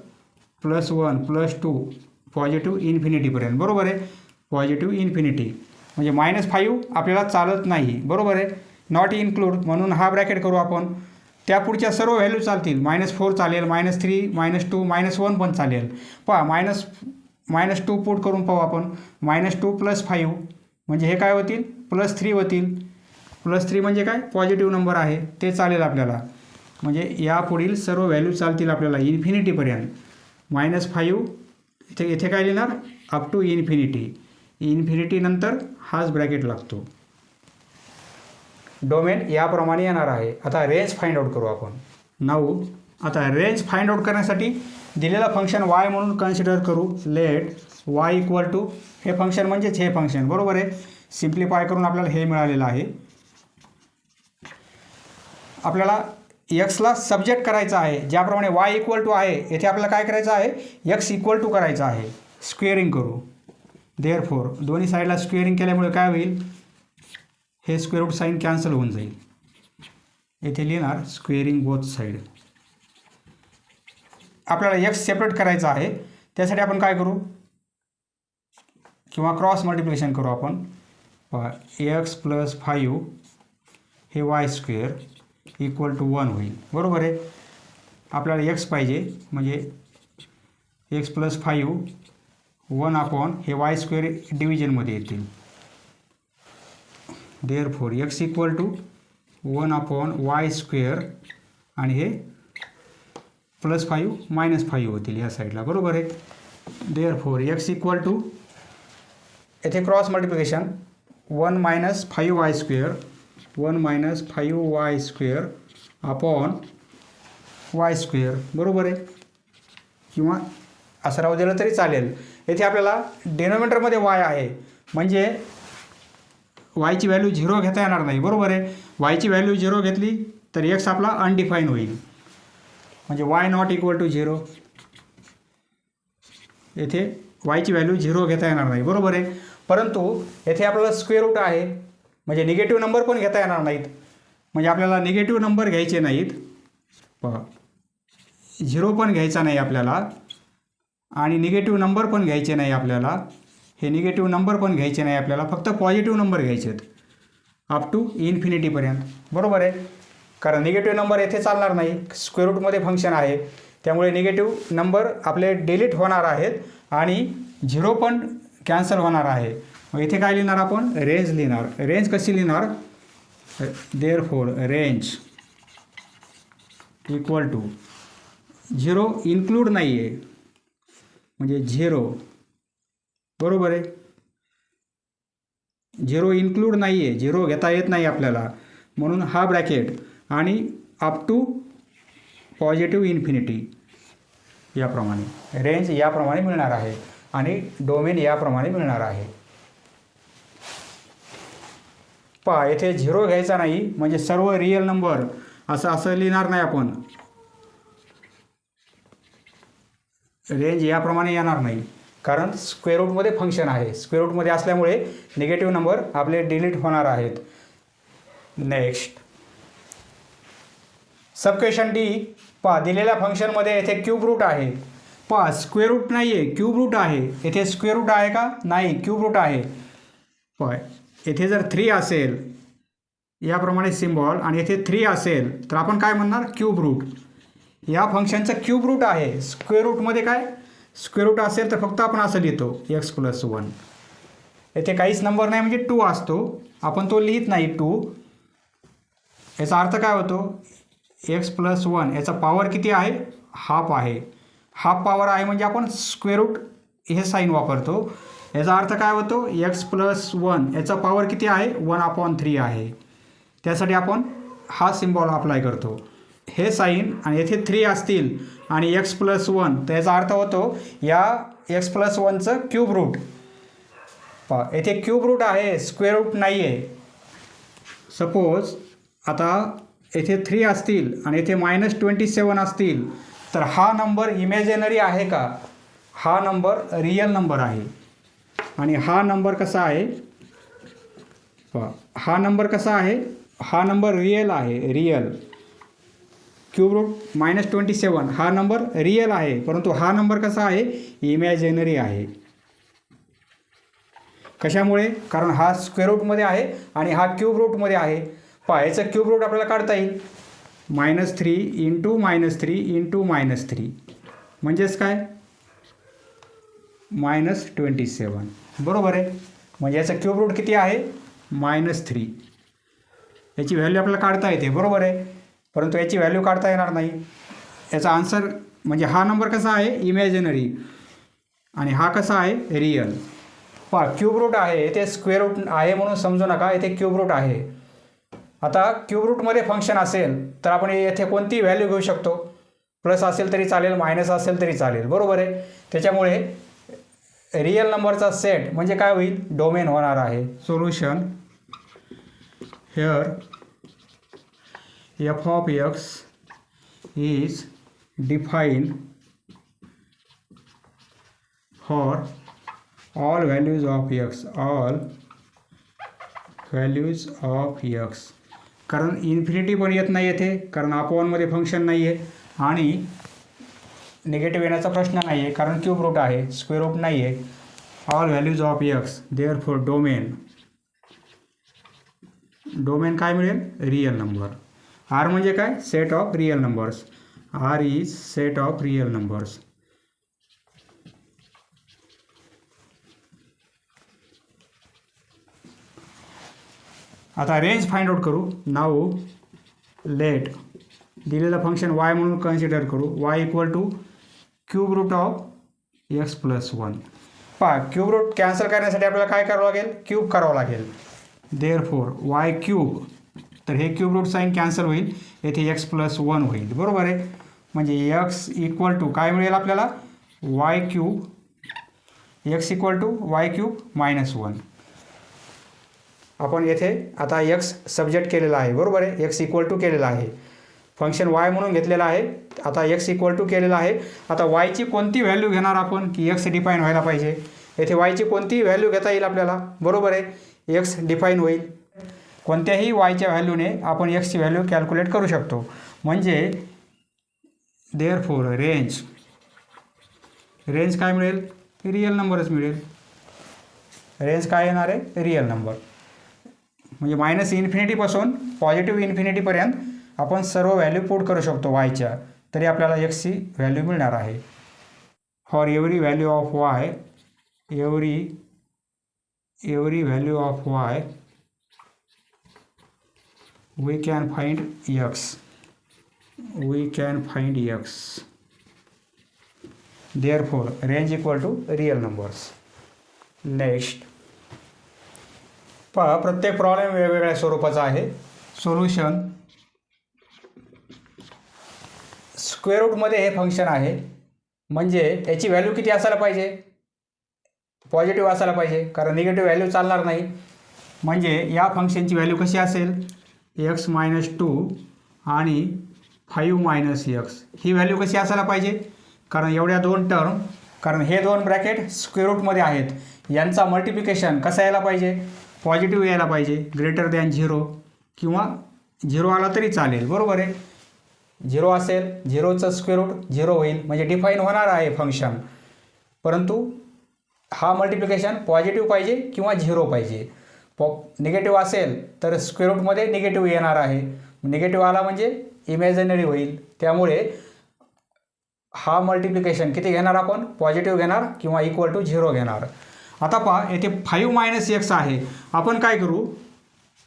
S1: +1 +2 पॉझिटिव्ह इन्फिनिटीपर्यंत. बरोबर आहे. पॉझिटिव्ह इन्फिनिटी म्हणजे -5 आपल्याला चालत नाही. बरोबर आहे. नॉट इन्क्लूड म्हणून हा ब्रॅकेट करू आपण. त्या पुढच्या सर्व व्हॅल्यू चालतील. -4 चालेल, -3, -2, -1 पण चालेल. पहा -2 पुट करून पाहू आपण. -2 + 5 म्हणजे हे काय होतील, +3 होतील. +3 म्हणजे काय, पॉझिटिव्ह नंबर आहे, ते चालेल आपल्याला. म्हणजे यापुढील सर्व व्हॅल्यू चालतील आपल्याला इन्फिनिटीपर्यंत. -5 इथे काय लिहिणार, अप टू इन्फिनिटी. इन्फिनिटी नंतर हाच ब्रॅकेट लागतो. डोमेन याप्रमाणे येणार आहे. आता रेंज फाइंड आउट करू आपण. 9 आता रेंज फाइंड आउट करण्यासाठी दिलेला फंक्शन y म्हणून कन्सिडर करू. लेट y इक्वल टू, हे फंक्शन म्हणजेच हे फंक्शन. बरोबर आहे. सिम्प्लिफाय करून आपल्याला हे मिळालेलं आहे. आपल्याला एक्सला सब्जेक्ट करायचं आहे. ज्याप्रमाणे y इक्वल टू आहे, येथे आपल्याला काय करायचं आहे, x इक्वल टू करायचं आहे. स्क्वेअरिंग करू. देअरफॉर दोन्ही साईडला स्क्वेअरिंग केल्यामुळे काय होईल, हे स्क्वेअर रूट साईन कॅन्सल होऊन जाईल. येथे लिहिणार स्क्वेअरिंग बोथ साईड. आपल्याला x सेपरेट करायचं आहे. त्यासाठी आपण काय करू, किंवा क्रॉस मल्टिप्लिकेशन करू आपण. x + 5 हे y² इक्वल टू 1 होईल. बरोबर आहे. आपल्याला x पाहिजे म्हणजे x + 5 1 हे y² डिव्हिजनमध्ये येतील. Therefore x equal to 1/y² आणि हे +5 -5 होतील या साईडला. बरोबर आहे. देअरफॉर x इक्वल टू, येथे cross multiplication 1 - 5y², 1 - 5y² y². बरोबर आहे. किंवा असं राहू दिलं तरी चालेल. येथे आपल्याला डिनोमिनेटरमध्ये y आहे, म्हणजे yची व्हॅल्यू 0 घेता येणार नाही. बरोबर आहे. yची व्हॅल्यू 0 घेतली तर x आपला अनडिफाईन होईल, म्हणजे y नॉट इक्वल टू 0. येथे yची व्हॅल्यू 0 घेता येणार नाही. बरोबर आहे. परंतु येथे आपल्याला स्क्वेअर रूट आहे, म्हणजे निगेटिव्ह नंबर पण घेता येणार नाहीत. म्हणजे आपल्याला निगेटिव्ह नंबर घ्यायचे नाहीत. पहा 0 पण घ्यायचा नाही आपल्याला, आणि निगेटिव्ह नंबर पण घ्यायचे नाही आपल्याला. हे निगेटिव्ह नंबर पण घ्यायचे नाही आपल्याला, फक्त पॉझिटिव्ह नंबर घ्यायचे आहेत अप टू इन्फिनिटीपर्यंत. बरोबर आहे. कारण निगेटिव्ह नंबर येथे चालणार नाही, स्क्वेअर रूटमध्ये फंक्शन आहे. त्यामुळे निगेटिव्ह नंबर आपले डिलीट होणार आहेत आणि 0 पण कॅन्सल होणार आहे. मग इथे काय लिहिणार आपण, रेंज लिहिणार. रेंज कशी लिहिणार, therefore range equal to 0 include नाही आहे, म्हणजे 0. बरोबर आहे. 0 इन्क्लूड नाही आहे, 0 घेता येत नाही आपल्याला, म्हणून हा ब्रॅकेट आणि अप टू पॉझिटिव्ह इन्फिनिटी याप्रमाणे. रेंज याप्रमाणे मिळणार आहे आणि डोमेन याप्रमाणे मिळणार आहे. पहा येथे 0 घ्यायचा नाही, म्हणजे सर्व रिअल नंबर असं लिहिणार नाही आपण. रेंज याप्रमाणे येणार नाही, कारण स्क्वेअर रूटमध्ये फंक्शन आहे. स्क्वेअर रूटमध्ये असल्यामुळे निगेटिव्ह नंबर आपले डिलीट होणार आहेत. नेक्स्ट सब क्वेश्चन डी. पहा दिलेल्या फंक्शनमध्ये येथे क्यूब रूट आहे. पहा स्क्वेअर रूट नाही आहे, क्यूब रूट आहे. येथे स्क्वेअर रूट आहे का? नाही, क्यूब रूट आहे. पहा येथे जर 3 असेल याप्रमाणे सिम्बॉल आणि येथे 3 असेल तर आपण काय म्हणणार? Cube root. या फंक्शनचं क्यूब रूट आहे. स्क्वेअर रूटमध्ये काय? स्क्वेअर रूट असेल तर फक्त आपण असं लिहितो x+1. येथे काहीच नंबर नाही म्हणजे 2 असतो, आपण तो लिहित नाही 2. याचा अर्थ काय होतो? x+1 याचा पॉवर किती आहे? हाफ आहे. हाफ पॉवर आहे म्हणजे आपण स्क्वेअर रूट हे साईन वापरतो. याचा अर्थ काय होतो? x+1 याचा पॉवर किती आहे? 1/3 आहे. त्यासाठी आपण हा सिम्बॉल अप्लाय करतो. हे साईन आणि येथे 3 असतील आणि x+1 तर याचा अर्थ होतो या x+1चं क्यूब रूट. पहा येथे क्यूब रूट आहे, स्क्वेअर रूट नाही आहे. सपोज आता येथे 3 असतील आणि येथे -27 असतील तर हा नंबर इमॅजिनरी आहे का? हा नंबर रिअल नंबर आहे. आणि हा नंबर कसा आहे? पहा हा नंबर कसा आहे? हा नंबर रिअल आहे. रिअल क्यूब रूट -27 हा नंबर रिअल आहे, परंतु हा नंबर कसा आहे? इमॅजिनरी आहे. कशामुळे? कारण हा स्क्वेअर रूटमध्ये आहे आणि हा क्यूब रूटमध्ये आहे. पहा याचं क्यूब रूट आपल्याला काढता येईल. -3 × -3 × -3 म्हणजेच काय? -27 बरोबर आहे. म्हणजे याचं क्यूब रूट किती आहे? -3. याची व्हॅल्यू आपल्याला काढता येते बरोबर आहे, परंतु याची व्हॅल्यू काढता येणार नाही. याचा आन्सर म्हणजे हा नंबर कसा आहे? इमॅजिनरी आणि हा कसा आहे? रिअल. पहा क्यूब रूट आहे, येथे स्क्वेअर रूट आहे म्हणून समजू नका, येथे क्यूब रूट आहे. आता क्यूब रूटमध्ये फंक्शन असेल तर आपण येथे कोणती व्हॅल्यू घेऊ शकतो? प्लस असेल तरी चालेल, मायनस असेल तरी चालेल बरोबर आहे. त्याच्यामुळे रिअल नंबरचा सेट म्हणजे काय होईल? डोमेन होणार आहे. Solution here f(x) is defined for all values of x, all values of x. कारण इन्फिनिटी पण येत नाही येथे, कारण अपॉनमध्ये फंक्शन नाही आहे आणि निगेटिव्ह येण्याचा प्रश्न नाही आहे कारण क्यूब रूट आहे, स्क्वेअर रूट नाही आहे. All values of x, therefore domain काय मिळेल? Real number. आर म्हणजे काय? Set of real numbers. R is set of real numbers. आता रेंज फाइंड आउट करू. नाऊ लेट दिलेलं फंक्शन y म्हणून कन्सिडर करू. y = cube root of x+1. पहा क्यूब रूट कॅन्सल करण्यासाठी आपल्याला काय करावं लागेल? क्यूब करावं लागेल. देअरफॉर y³ तर हे क्यूब रूट साईन कॅन्सल होईल, येथे x+1 होईल बरोबर आहे. म्हणजे x = काय मिळेल आपल्याला? y³. x = y³ - 1. आपण येथे आता x सब्जेक्ट केलेला आहे बरोबर आहे. x = केलेला आहे, फंक्शन y म्हणून घेतलेला आहे. आता x = केलेला आहे. आता y ची कोणती व्हॅल्यू घेणार आपण की x डिफाईन व्हायला पाहिजे? येथे y ची कोणती व्हॅल्यू घेता येईल आपल्याला? बरोबर आहे, x डिफाईन होईल. कोणत्याही y च्या व्हॅल्यूने आपण x ची व्हॅल्यू कॅल्क्युलेट करू शकतो. म्हणजे देअरफॉर रेंज काय मिळेल? रिअल नंबरच मिळेल. रेंज काय येणार आहे? Real number. म्हणजे -∞ पासून पॉझिटिव्ह इन्फिनिटीपर्यंत आपण सर्व व्हॅल्यू पुट करू शकतो वायच्या, तरी आपल्याला एक्सची व्हॅल्यू मिळणार आहे. For every value of Y, every value of Y we can find x. Therefore range = real numbers. Next पहा प्रत्येक प्रॉब्लेम वेगवेगळ्या स्वरूपाचा आहे. सोल्युशन स्क्वेअर रूटमध्ये हे फंक्शन आहे म्हणजे याची व्हॅल्यू किती असायला पाहिजे? पॉझिटिव्ह असायला पाहिजे, कारण निगेटिव्ह व्हॅल्यू चालणार नाही. म्हणजे या फंक्शनची व्हॅल्यू कशी असेल? x - 2 आणि 5 - x. ही व्हॅल्यू कशी असायला पाहिजे? कारण एवढ्या दोन टर्म, कारण हे दोन ब्रॅकेट स्क्वेअर रूटमध्ये आहेत, यांचा मल्टिप्लिकेशन कसा यायला पाहिजे? पॉझिटिव्ह यायला पाहिजे, > 0. किंवा 0 आला तरी चालेल, बरोबर आहे. 0 असेल, 0चं स्क्वेअर रूट 0 होईल, म्हणजे डिफाईन होणार आहे फंक्शन. परंतु हा मल्टिप्लिकेशन पॉझिटिव्ह पाहिजे किंवा 0 पाहिजे. निगेटिव्ह असेल तर स्क्वेअर रूटमध्ये निगेटिव्ह येणार आहे. निगेटिव्ह आला म्हणजे इमॅजिनरी होईल. त्यामुळे हा मल्टिप्लिकेशन किती घेणार आपण, पॉझिटिव्ह घेणार किंवा इक्वल टू 0 घेणार. आता पहा येथे 5 मायनस एक्स आहे. आपण काय करू,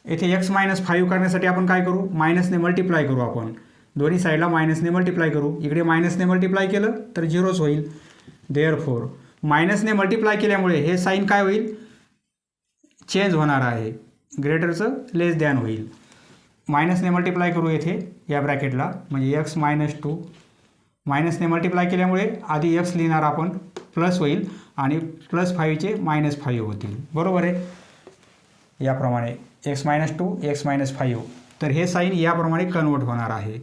S1: येथे एक्स मायनस 5 करण्यासाठी आपण काय करू, मायनसने मल्टिप्लाय करू. आपण दोन्ही साईडला मायनसने मल्टिप्लाय करू. इकडे मायनसने मल्टिप्लाय केलं तर 0च होईल. देअरफॉर मायनसने मल्टिप्लाय केल्यामुळे हे साईन काय होईल, चेंज होणार आहे, ग्रेटरचं लेस दॅन होईल. मायनसने मल्टिप्लाय करू येथे या ब्रॅकेटला, म्हणजे एक्स मायनस 2. मायनसने मल्टिप्लाय केल्यामुळे आधी एक्स लिहिणार आपण, प्लस होईल आणि +5चे -5 होतील, बरोबर आहे. याप्रमाणे एक्स मायनस 2 एक्स मायनस 5. तर हे साईन याप्रमाणे कन्वर्ट होणार आहे.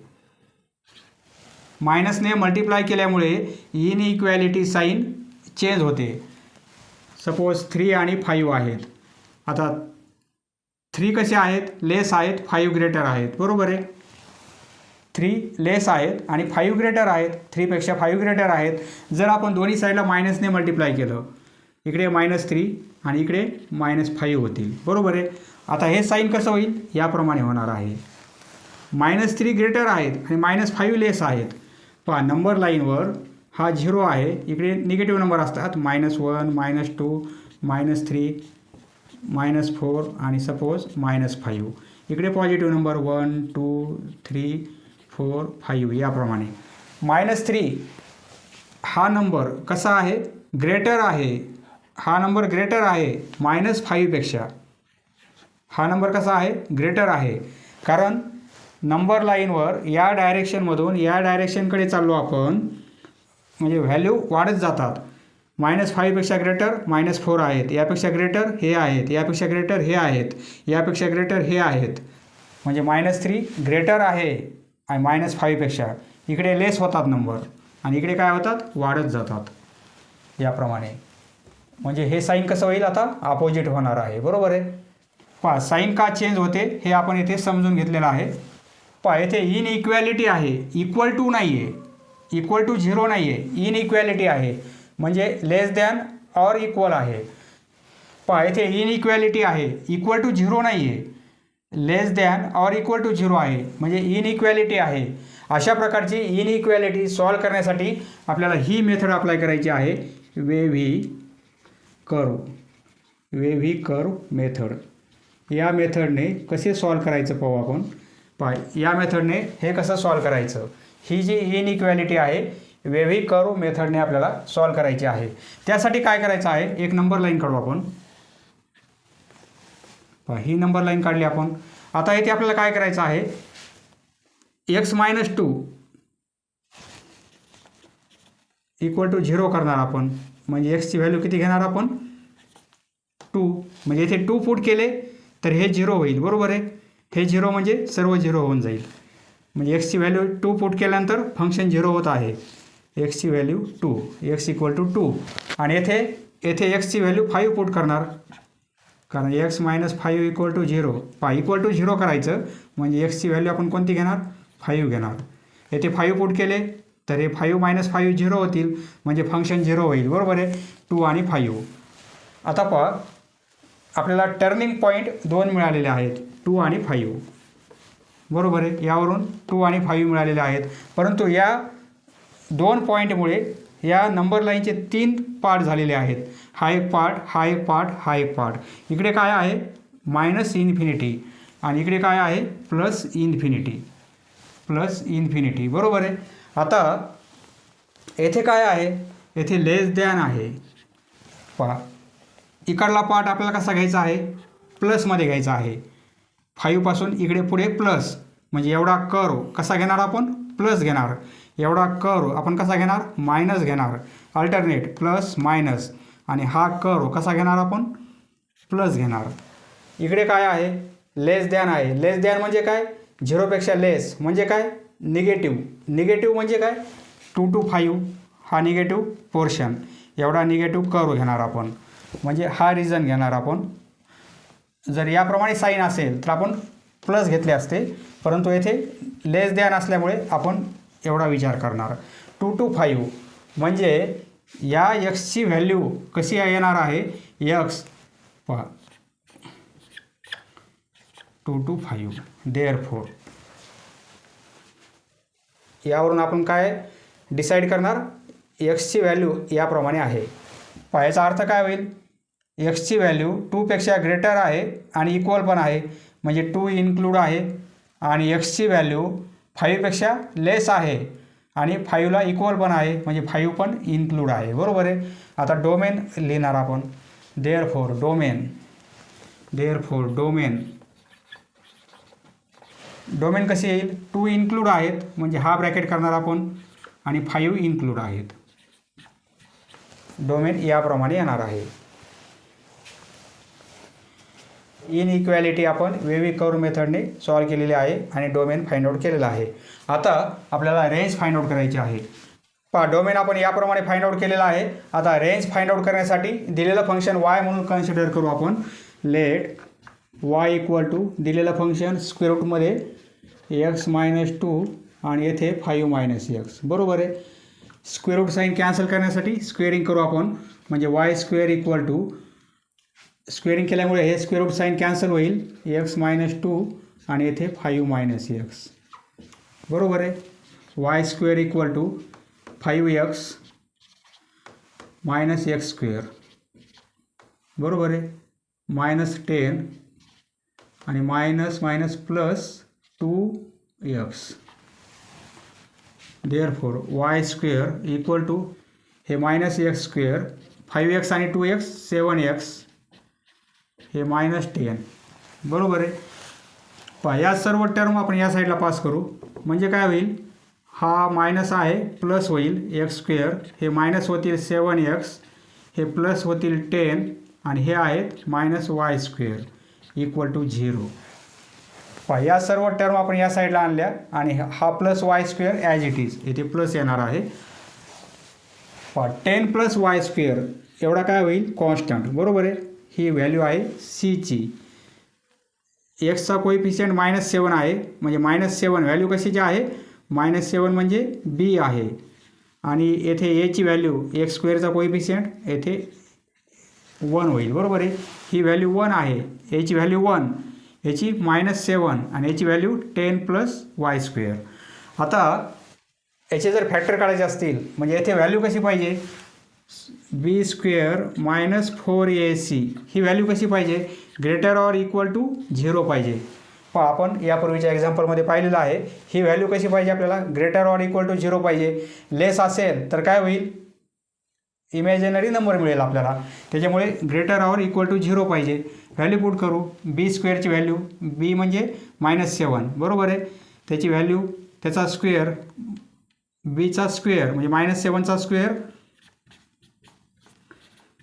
S1: मायनसने मल्टिप्लाय केल्यामुळे इनइक्वॅलिटी साईन चेंज होते. सपोज 3 आणि 5 आहेत. आता 3 कसे आहेत, लेस आहेत, 5 ग्रेटर आहेत, बरोबर आहे. 3 लेस आहेत आणि 5 ग्रेटर आहेत, 3पेक्षा 5 ग्रेटर आहेत. जर आपण दोन्ही साईडला मायनसने मल्टिप्लाय केलं, इकडे -3 आणि इकडे -5 होतील, बरोबर आहे. आता हे साईन कसं होईल, याप्रमाणे होणार आहे. -3 ग्रेटर आहेत आणि -5 लेस आहेत. पहा नंबर लाईनवर हा 0 आहे, इकडे निगेटिव्ह नंबर असतात, -1 -2 -3 -4 आणि सपोज -5. इकडे पॉझिटिव्ह नंबर 1 2 3 4 5 याप्रमाणे. -3 हा नंबर कसा आहे, ग्रेटर आहे. हा नंबर ग्रेटर आहे -5पेक्षा. हा नंबर कसा आहे, ग्रेटर आहे. कारण नंबर लाईनवर या डायरेक्शनमधून या डायरेक्शनकडे चाललो आपण, म्हणजे व्हॅल्यू वाढत जातात. -5पेक्षा ग्रेटर -4 आहेत, यापेक्षा ग्रेटर हे आहेत, यापेक्षा ग्रेटर हे आहेत, यापेक्षा ग्रेटर हे आहेत. म्हणजे -3 ग्रेटर आहे आणि -5पेक्षा. इकडे लेस होतात नंबर आणि इकडे काय होतात, वाढत जातात याप्रमाणे. म्हणजे हे साईन कसं होईल, आता अपोजिट होणार आहे, बरोबर आहे. पहा साईन का चेंज होते हे आपण इथे समजून घेतलेलं आहे. पहा येथे इनइक्वॅलिटी आहे, इक्वल टू नाही आहे, इक्वल टू 0 नाही आहे, इनइक्वॅलिटी आहे, म्हणजे लेस दॅन ऑर इक्वल आहे. पहा येथे इनइक्वॅलिटी आहे, इक्वल टू 0 नाही आहे, लेस दॅन ऑर इक्वल टू 0 आहे, म्हणजे इनइक्वॅलिटी आहे. अशा प्रकारची इनइक्वॅलिटी सॉल्व करण्यासाठी आपल्याला ही मेथड अप्लाय करायची आहे, वेव्ही कर्व मेथड. या मेथडने कसे सॉल्व करायचं पाहू आपण. पहा या मेथडने हे कसं सॉल्व करायचं, ही जी इनइक्वॅलिटी आहे वेव्ही कर्व मेथडने आपल्याला सॉल्व करायची आहे. त्यासाठी काय करायचं आहे, एक नंबर लाईन काढू आपण. पहा ही नंबर लाईन काढली आपण. आता इथे आपल्याला काय करायचं आहे, x मायनस 2 इक्वल टू 0 करणार आपण. म्हणजे एक्सची व्हॅल्यू किती घेणार आपण, 2. म्हणजे इथे 2 पुट केले तर हे 0 होईल, बरोबर आहे. हे 0 म्हणजे सर्व 0 होऊन जाईल. म्हणजे एक्सची व्हॅल्यू 2 पुट केल्यानंतर फंक्शन 0 होत आहे. एक्सची व्हॅल्यू 2, एक्स इक्वल टू 2. आणि येथे एक्सची व्हॅल्यू 5 पुट करणार, कारण x minus 5 equal to 0. Equal to 0 करायचं म्हणजे एक्सची व्हॅल्यू आपण कोणती घेणार, 5 घेणार. येथे 5 पुट केले तर हे 5 - 5 0 होतील, म्हणजे फंक्शन 0 होईल, बरोबर आहे. 2 आणि 5. आता पहा आपल्याला टर्निंग पॉईंट 2 मिळालेले आहेत, 2 आणि 5, बरोबर आहे. यावरून 2 आणि 5 मिळालेले आहेत. परंतु या 2 पॉईंटमुळे या नंबर लाईनचे 3 पार्ट झालेले आहेत. हा एक पार्ट, हा एक पार्ट, हा एक पार्ट. इकडे काय आहे, -इन्फिनिटी आणि इकडे काय आहे, +इन्फिनिटी, बरोबर आहे. आता येथे काय आहे, येथे लेस दॅन आहे. पहा इकडला पार्ट आपल्याला कसा घ्यायचा आहे, प्लसमध्ये घ्यायचा आहे. 5 पासून इकडे पुढे प्लस, म्हणजे एवढा कर्व कसा घेणार आपण, प्लस घेणार. एवढा कर्व आपण कसा घेणार, मायनस घेणार. Alternate plus minus. आणि हा कर्व कसा घेणार आपण, प्लस घेणार. इकडे काय आहे, लेस दॅन आहे. लेस दॅन म्हणजे काय, 0पेक्षा लेस म्हणजे काय, निगेटिव्ह म्हणजे काय, 2 to 5 हा निगेटिव्ह पोर्शन. एवढा निगेटिव्ह कर्व घेणार आपण, म्हणजे हा रिझन घेणार आपण. जर याप्रमाणे साईन असेल तर आपण प्लस घेतले असते, परंतु येथे लेस दॅन असल्यामुळे आपण एवढा विचार करणार. 2 to 5 म्हणजे या एक्सची व्हॅल्यू कशी येणार आहे, एक्स पहा 2 to 5. देअरफोर यावरून आपण काय डिसाईड करणार, एक्सची व्हॅल्यू याप्रमाणे आहे. याचा अर्थ काय होईल, एक्सची व्हॅल्यू 2पेक्षा ग्रेटर आहे आणि इक्वल पण आहे, म्हणजे 2 इन्क्लूड आहे, आणि एक्सची व्हॅल्यू 5पेक्षा लेस आहे आणि 5ला इक्वल पण आहे, म्हणजे 5 पण इन्क्लूड आहे. बरोबर आहे. आता डोमेन लिहिणार आपण. देअरफोर डोमेन कशी येईल, 2 इन्क्लूड आहेत म्हणजे हा ब्रॅकेट करणार आपण आणि 5 इन्क्लूड आहेत. डोमेन याप्रमाणे येणार आहे. इनइक्वॅलिटी आपण वेव्ही कर्व मेथडने सॉल्व केलेली आहे आणि डोमेन फाइंड आउट केलेला आहे. आता आपल्याला रेंज फाइंड आउट करायची आहे. पहा डोमेन आपण याप्रमाणे फाइंड आउट केलेला आहे. आता रेंज फाइंड आउट करण्यासाठी दिलेलं फंक्शन y म्हणून कन्सिडर करू आपण. लेट y इक्वल टू दिलेलं फंक्शन स्क्वेअर रूटमध्ये x - 2 आणि येथे 5 - x. बरोबर आहे. स्क्वेअर रूट साईन कॅन्सल करण्यासाठी स्क्वेअरिंग करू आपण, म्हणजे y² इक्वल टू स्क्वेअरिंग केल्यामुळे हे स्क्वेअर रूट साईन कॅन्सल होईल, x - 2 आणि येथे 5 - x. बरोबर आहे. y² equal to 5x - x². बरोबर आहे. -10 आणि minus plus 2x. Therefore y² equal to हे -x², 5x आणि 2x 7x, हे -10. बरोबर आहे. पहा या सर्व टर्म आपण या साईडला पास करू, म्हणजे काय होईल, हा मायनस आहे प्लस होईल x², हे मायनस होतील 7x, हे प्लस होतील 10 आणि हे आहेत -y² इक्वल टू 0. पहा या सर्व टर्म आपण या साईडला आणल्या आणि हा plus y² as it is इथे प्लस येणार आहे. पहा 10 + y² एवढा काय होईल, कॉन्स्टंट. बरोबर आहे. ही व्हॅल्यू आहे सीची. एक्सचा कोइफिशियंट -7 आहे, म्हणजे -7 व्हॅल्यू कशाची आहे, -7 म्हणजे बी आहे, आणि येथे एची व्हॅल्यू x² कोइफिशियंट येथे 1 होईल. बरोबर आहे. ही व्हॅल्यू 1 आहे, याची व्हॅल्यू 1, याची -7 आणि याची व्हॅल्यू 10 + y². आता याचे जर फॅक्टर काढायचे असतील, म्हणजे येथे व्हॅल्यू कशी पाहिजे, b² - 4ac ही व्हॅल्यू कशी पाहिजे, ग्रेटर ऑर इक्वल टू 0 पाहिजे. पहा आपण यापूर्वीच्या एक्झाम्पलमध्ये पाहिलेलं आहे. ही व्हॅल्यू कशी पाहिजे आपल्याला, ग्रेटर ऑर इक्वल टू 0 पाहिजे. लेस असेल तर काय होईल, इमॅजिनरी नंबर मिळेल आपल्याला, त्याच्यामुळे ग्रेटर ऑर इक्वल टू 0 पाहिजे. व्हॅल्यू पुट करू. b² ची व्हॅल्यू, b म्हणजे -7. बरोबर आहे. त्याची व्हॅल्यू, त्याचा स्क्वेअर, bचा स्क्वेअर म्हणजे -7चा स्क्वेअर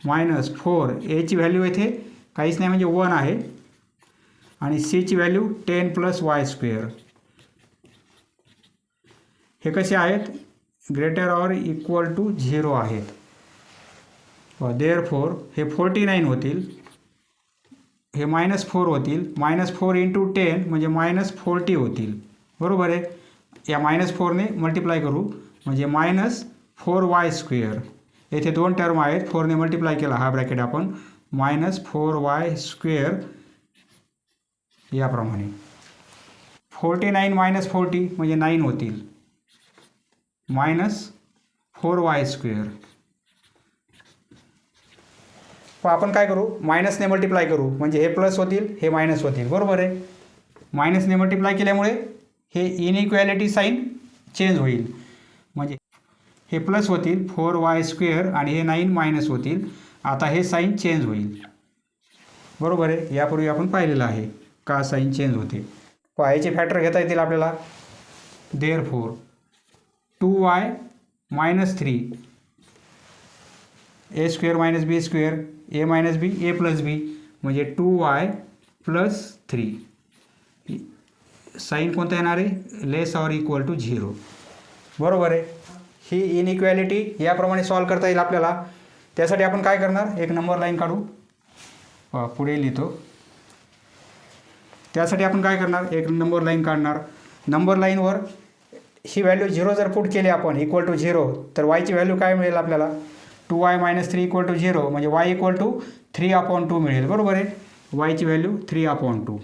S1: -4, एची व्हॅल्यू येथे काहीच नाही म्हणजे 1 आहे, आणि सीची व्हॅल्यू 10 + y². हे कसे आहेत, ग्रेटर ऑर इक्वल टू 0 आहेत. देअरफोर हे 49 होतील, हे -4 होतील, -4 × 10 म्हणजे -40 होतील. बरोबर आहे. या -4ने मल्टिप्लाय करू म्हणजे -4y². येथे 2 टर्म आहेत, 4ने मल्टिप्लाय केला हा ब्रॅकेट आपण, -4y² याप्रमाणे. 49 - 40 म्हणजे 9 होतील, -4y². आपण काय करू, मायनसने मल्टिप्लाय करू म्हणजे हे प्लस होतील, हे मायनस होतील. बरोबर आहे. मायनसने मल्टिप्लाय केल्यामुळे हे इनइक्वॅलिटी साईन चेंज होईल, म्हणजे हे प्लस होतील 4y² आणि हे 9 मायनस होतील. आता हे साईन चेंज होईल. बरोबर आहे. यापूर्वी आपण पाहिलेलं आहे का साईन चेंज होते. याचे फॅक्टर घेता येतील आपल्याला. Therefore 2y - 3 a² - b², a - b, a + b म्हणजे 2y + 3. साईन कोणता येणार आहे, लेस ऑर इक्वल टू 0. बरोबर आहे. ही इनइक्वॅलिटी याप्रमाणे सॉल्व करता येईल आपल्याला. त्यासाठी आपण काय करणार, एक नंबर लाईन काढू. पुढे लिहितो. त्यासाठी आपण काय करणार, एक नंबर लाईन काढणार. नंबर लाईनवर ही व्हॅल्यू 0 जर पुट केली आपण इक्वल टू 0, तर वायची व्हॅल्यू काय मिळेल आपल्याला, 2y - 3 इक्वल टू 0, म्हणजे y इक्वल टू 3/2 मिळेल. बरोबर आहे. वायची व्हॅल्यू 3/2.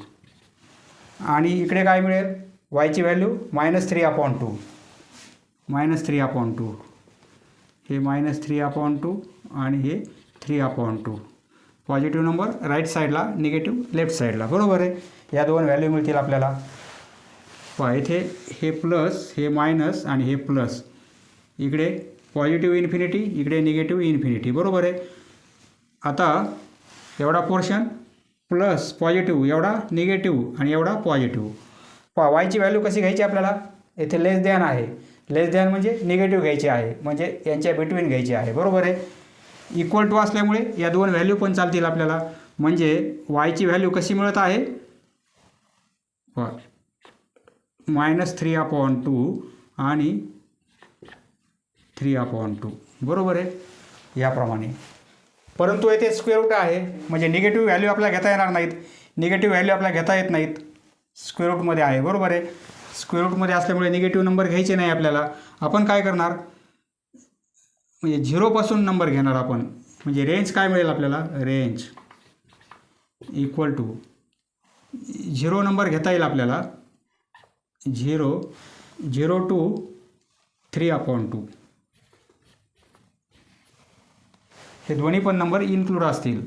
S1: आणि इकडे काय मिळेल, वायची व्हॅल्यू -3/2. -3/2. हे -3/2 आणि हे 3/2. पॉझिटिव्ह नंबर राईट साईडला, निगेटिव्ह लेफ्ट साईडला. बरोबर आहे. या दोन व्हॅल्यू मिळतील आपल्याला. पहा इथे हे प्लस, हे मायनस आणि हे प्लस. इकडे पॉझिटिव्ह इन्फिनिटी, इकडे निगेटिव्ह इन्फिनिटी. बरोबर आहे. आता एवढा पोर्शन प्लस पॉझिटिव्ह, एवढा निगेटिव्ह आणि एवढा पॉझिटिव्ह. पहा वायची व्हॅल्यू कशी घ्यायची आपल्याला, येथे लेस दॅन आहे. लेस दॅन म्हणजे निगेटिव्ह घ्यायची आहे, म्हणजे यांच्या बिटवीन घ्यायची आहे. बरोबर आहे. इक्वल टू असल्यामुळे या दोन व्हॅल्यू पण चालतील आपल्याला. म्हणजे वायची व्हॅल्यू कशी मिळत आहे, -3/2 आणि 3/2. बरोबर आहे. याप्रमाणे. परंतु येथे स्क्वेअर रूट आहे, म्हणजे निगेटिव्ह व्हॅल्यू आपल्याला घेता येणार नाहीत. निगेटिव्ह व्हॅल्यू आपल्याला घेता येत नाहीत, स्क्वेअर रूटमध्ये आहे. बरोबर आहे. स्क्वेअर रूटमध्ये असल्यामुळे निगेटिव्ह नंबर घ्यायचे नाही आपल्याला. आपण काय करणार, म्हणजे 0पासून नंबर घेणार आपण. म्हणजे रेंज काय मिळेल आपल्याला, रेंज इक्वल टू 0 नंबर घेता येईल आपल्याला, 0 टू 3/2. हे दोन्ही पण नंबर इन्क्लूड असतील,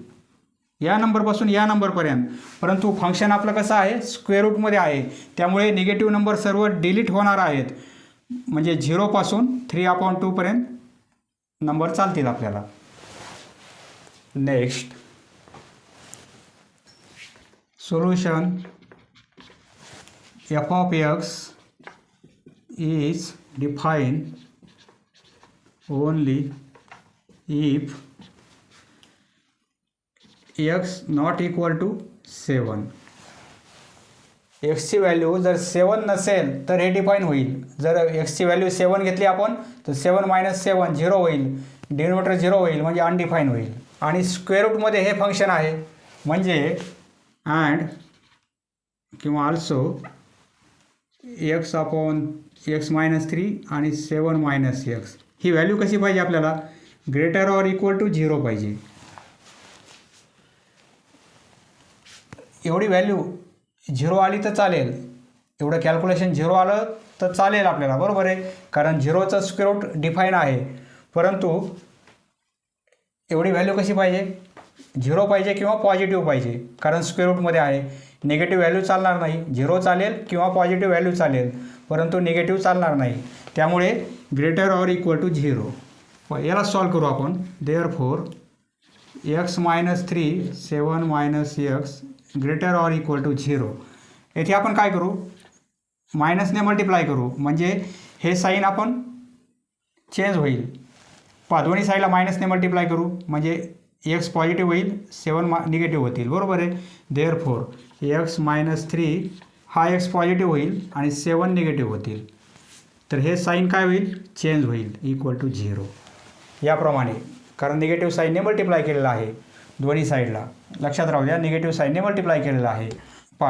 S1: या नंबरपासून या नंबरपर्यंत. परंतु फंक्शन आपलं कसं आहे, स्क्वेअर रूटमध्ये आहे, त्यामुळे निगेटिव्ह नंबर सर्व डिलीट होणार आहेत. म्हणजे 0पासून 3/2पर्यंत नंबर चालतील आपल्याला. Next, solution f of x is defined only if x not equal to 7. एक्सची value जर 7 नसेल तर हे डिफाईन होईल. जर एक्सची व्हॅल्यू 7 घेतली आपण तर 7 - 7 0 होईल, डिनोमिनेटर 0 होईल, म्हणजे अनडिफाईन होईल. आणि स्क्वेअर रूटमध्ये हे फंक्शन आहे, म्हणजे अँड किंवा ऑल्सो x/(x - 3) आणि 7 - x. ही व्हॅल्यू कशी पाहिजे आपल्याला, ग्रेटर ऑर इक्वल टू 0 पाहिजे. एवढी व्हॅल्यू 0 आली तर चालेल, एवढं कॅल्क्युलेशन 0 आलं तर चालेल आपल्याला. बरोबर आहे. कारण 0चं स्क्वेअर रूट डिफाईन आहे. परंतु एवढी व्हॅल्यू कशी पाहिजे, 0 पाहिजे किंवा पॉझिटिव्ह पाहिजे. कारण स्क्वेअर रूटमध्ये आहे. निगेटिव्ह व्हॅल्यू चालणार नाही. 0 चालेल किंवा पॉझिटिव्ह व्हॅल्यू चालेल, परंतु निगेटिव्ह चालणार नाही. त्यामुळे ग्रेटर ऑर इक्वल टू 0. याला सॉल्व करू आपण. Therefore x - 3 7 - x greater or equal to 0. येथे आपण काय करू, मायनसने मल्टिप्लाय करू, म्हणजे हे साईन आपण चेंज होईल. दोन्ही साईडला मायनसने मल्टिप्लाय करू, म्हणजे x पॉझिटिव्ह होईल, 7 निगेटिव्ह होतील. बरोबर आहे. देअरफॉर x - 3 हा x पॉझिटिव्ह होईल आणि 7 निगेटिव्ह होतील. तर हे साईन काय होईल, चेंज होईल, इक्वल टू 0. याप्रमाणे, कारण निगेटिव्ह साईनने मल्टिप्लाय केलेलं आहे दोन्ही साईडला. लक्षात राहू द्या, निगेटिव्ह साईनने मल्टिप्लाय केलेलं आहे.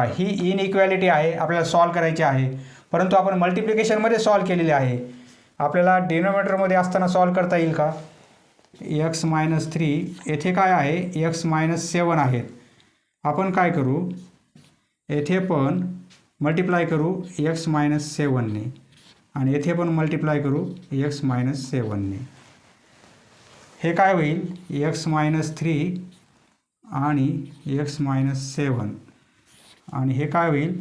S1: ही इनइक्वॅलिटी आहे, आपल्याला सॉल्व करायची आहे. परंतु आपण मल्टिप्लिकेशनमध्ये सॉल्व केलेली आहे. आपल्याला डिनोमिनेटरमध्ये असताना सॉल्व करता येईल का, x - 3 येथे काय आहे, x - 7 आहेत. आपण काय करू, येथे पण मल्टिप्लाय करू x - 7ने आणि येथे पण मल्टिप्लाय करू x - 7ने. हे काय होईल, x - 3 आणि x - 7 आणि हे काय होईल,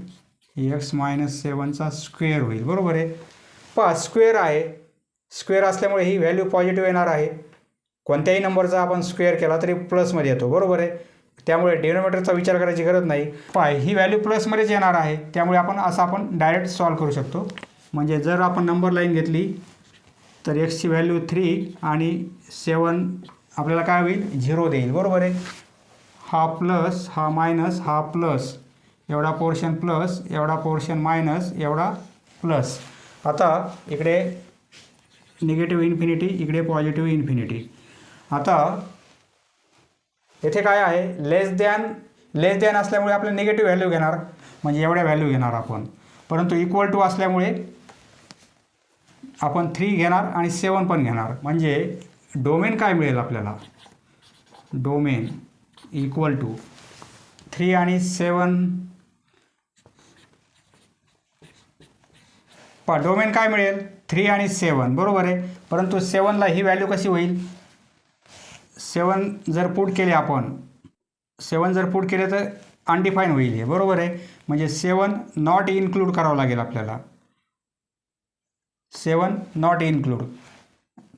S1: x - 7चा स्क्वेअर होईल. बरोबर आहे. स्क्वेअर आहे, स्क्वेअर असल्यामुळे ही व्हॅल्यू पॉझिटिव्ह येणार आहे. कोणत्याही नंबरचा आपण स्क्वेअर केला तरी प्लसमध्ये येतो. बरोबर आहे. त्यामुळे डिनोमिनेटरचा विचार करायची गरज नाही. ही व्हॅल्यू प्लसमध्येच येणार आहे, त्यामुळे आपण डायरेक्ट सॉल्व करू शकतो. म्हणजे जर आपण नंबर लाईन घेतली तर एक्सची व्हॅल्यू 3 आणि 7 आपल्याला काय होईल, 0 देईल. बरोबर आहे. हा प्लस, हा मायनस, हा प्लस, एवढा पोर्शन प्लस, एवढा पोर्शन मायनस, एवढा प्लस. आता इकडे निगेटिव्ह इन्फिनिटी, इकडे पॉझिटिव्ह इन्फिनिटी. आता येथे काय आहे, लेस दॅन असल्यामुळे आपल्याला निगेटिव्ह व्हॅल्यू घेणार. म्हणजे एवढ्या व्हॅल्यू घेणार आपण, परंतु इक्वल टू असल्यामुळे आपण 3 घेणार आणि 7 पण घेणार. म्हणजे डोमेन काय मिळेल आपल्याला, डोमेन इक्वल टू 3 आणि 7. डोमेन काय मिळेल 3 आणि 7 बरोबर आहे. परंतु 7ला ही व्हॅल्यू कशी होईल, 7 जर पुट केले आपण, 7 जर पुट केले तर अनडिफाईन होईल हे बरोबर आहे. म्हणजे 7 नॉट इन्क्लूड करावं लागेल आपल्याला, 7 नॉट इन्क्लूड.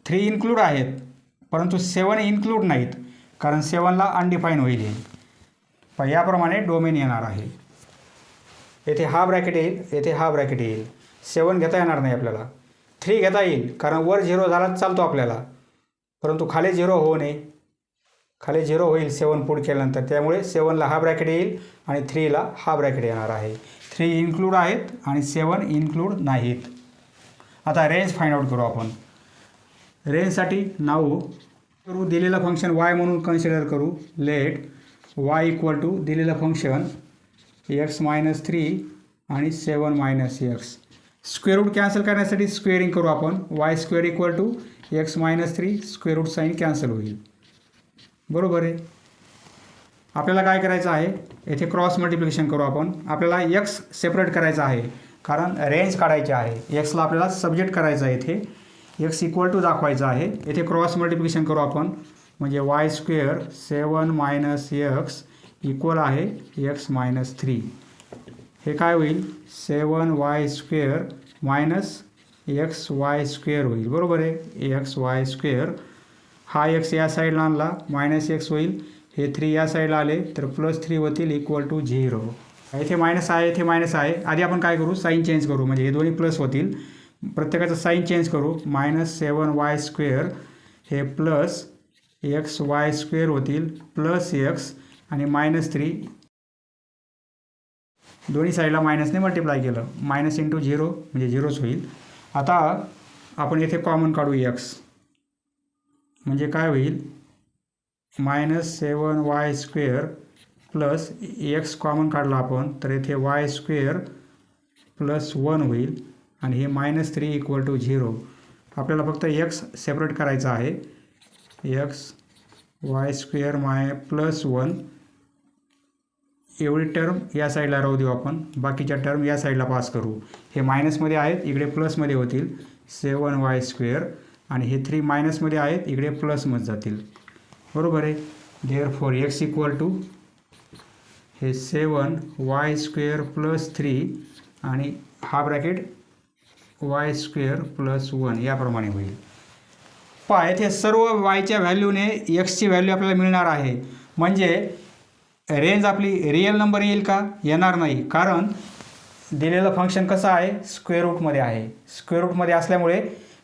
S1: 3 इन्क्लूड आहेत परंतु 7 इन्क्लूड नाहीत, कारण 7ला अनडिफाईन होईल हे. पण याप्रमाणे डोमेन येणार आहे. येथे हा ब्रॅकेट येईल, येथे हा ब्रॅकेट येईल. 7 घेता येणार नाही आपल्याला, 3 घेता येईल कारण वर 0 झाला चालतो आपल्याला, परंतु खाली 0 होऊ नये, खाली 0 होईल 7 पुट केल्यानंतर. त्यामुळे 7ला हा ब्रॅकेट येईल आणि 3ला हा ब्रॅकेट येणार आहे. 3 इन्क्लूड आहेत आणि 7 इन्क्लूड नाहीत. आता रेंज फाइंड आउट करू आपण. रेंजसाठी नाव करू, दिलेलं फंक्शन y म्हणून कन्सिडर करू. लेट y इक्वल टू दिलेलं फंक्शन x-3 आणि 7 - x. स्क्वेअर रूट कॅन्सल करण्यासाठी स्क्वेअरिंग करू आपण. y square equal to x-3 square root sign cancel होईल बरोबर आहे. आपल्याला काय करायचं आहे, येथे क्रॉस मल्टिप्लिकेशन करू आपण. आपल्याला x सेपरेट करायचं आहे कारण रेंज काढायची आहे. एक्सला आपल्याला सब्जेक्ट करायचं आहे, इथे x इक्वल टू दाखवायचं आहे. येथे क्रॉस मल्टिप्लिकेशन करू आपण. म्हणजे y स्क्वेअर 7 - x इक्वल आहे x-3. हे काय होईल 7y square minus xy square होईल बरोबर आहे. xy स्क्वेअर, हा x या साईडला आणला -x होईल. हे 3 या साईडला आले तर +3 होतील इक्वल टू 0. इथे मायनस आहे, इथे मायनस आहे. आधी आपण काय करू, साईन चेंज करू. म्हणजे हे दोन्ही प्लस होतील, प्रत्येकाचं साईन चेंज करू. -7y स्क्वेअर हे प्लस xy स्क्वेअर होतील प्लस x आणि -3 दोन्ही साईडला मायनसने मल्टिप्लाय केलं. मायनस इंटू 0 म्हणजे 0च होईल. आता आपण येथे कॉमन काढू x. म्हणजे काय होईल -7y square plus x common काढला आपण तर येथे y स्क्वेअर प्लस 1 होईल आणि हे -3 इक्वल टू 0. आपल्याला फक्त x सेपरेट करायचा आहे. y स्क्वेअर प्लस 1 एवढी टर्म या साईडला राहू देऊ आपण, बाकीच्या टर्म या साईडला पास करू. हे मायनसमध्ये आहेत, इकडे प्लसमध्ये होतील 7y स्क्वेअर आणि हे 3 मायनसमध्ये आहेत, इकडे प्लसमध्ये जातील बरोबर आहे. देअरफॉर x इक्वल टू हे 7y स्क्वेअर प्लस 3 आणि हा ब्रॅकेट y स्क्वेअर प्लस 1 याप्रमाणे होईल. पहा येथे सर्व yच्या व्हॅल्यूने xची व्हॅल्यू आपल्याला मिळणार आहे. म्हणजे रेंज आपली रिअल नंबर येईल का, येणार नाही, कारण दिलेलं फंक्शन कसं आहे स्क्वेअर रूटमध्ये आहे. स्क्वेअर रूटमध्ये असल्यामुळे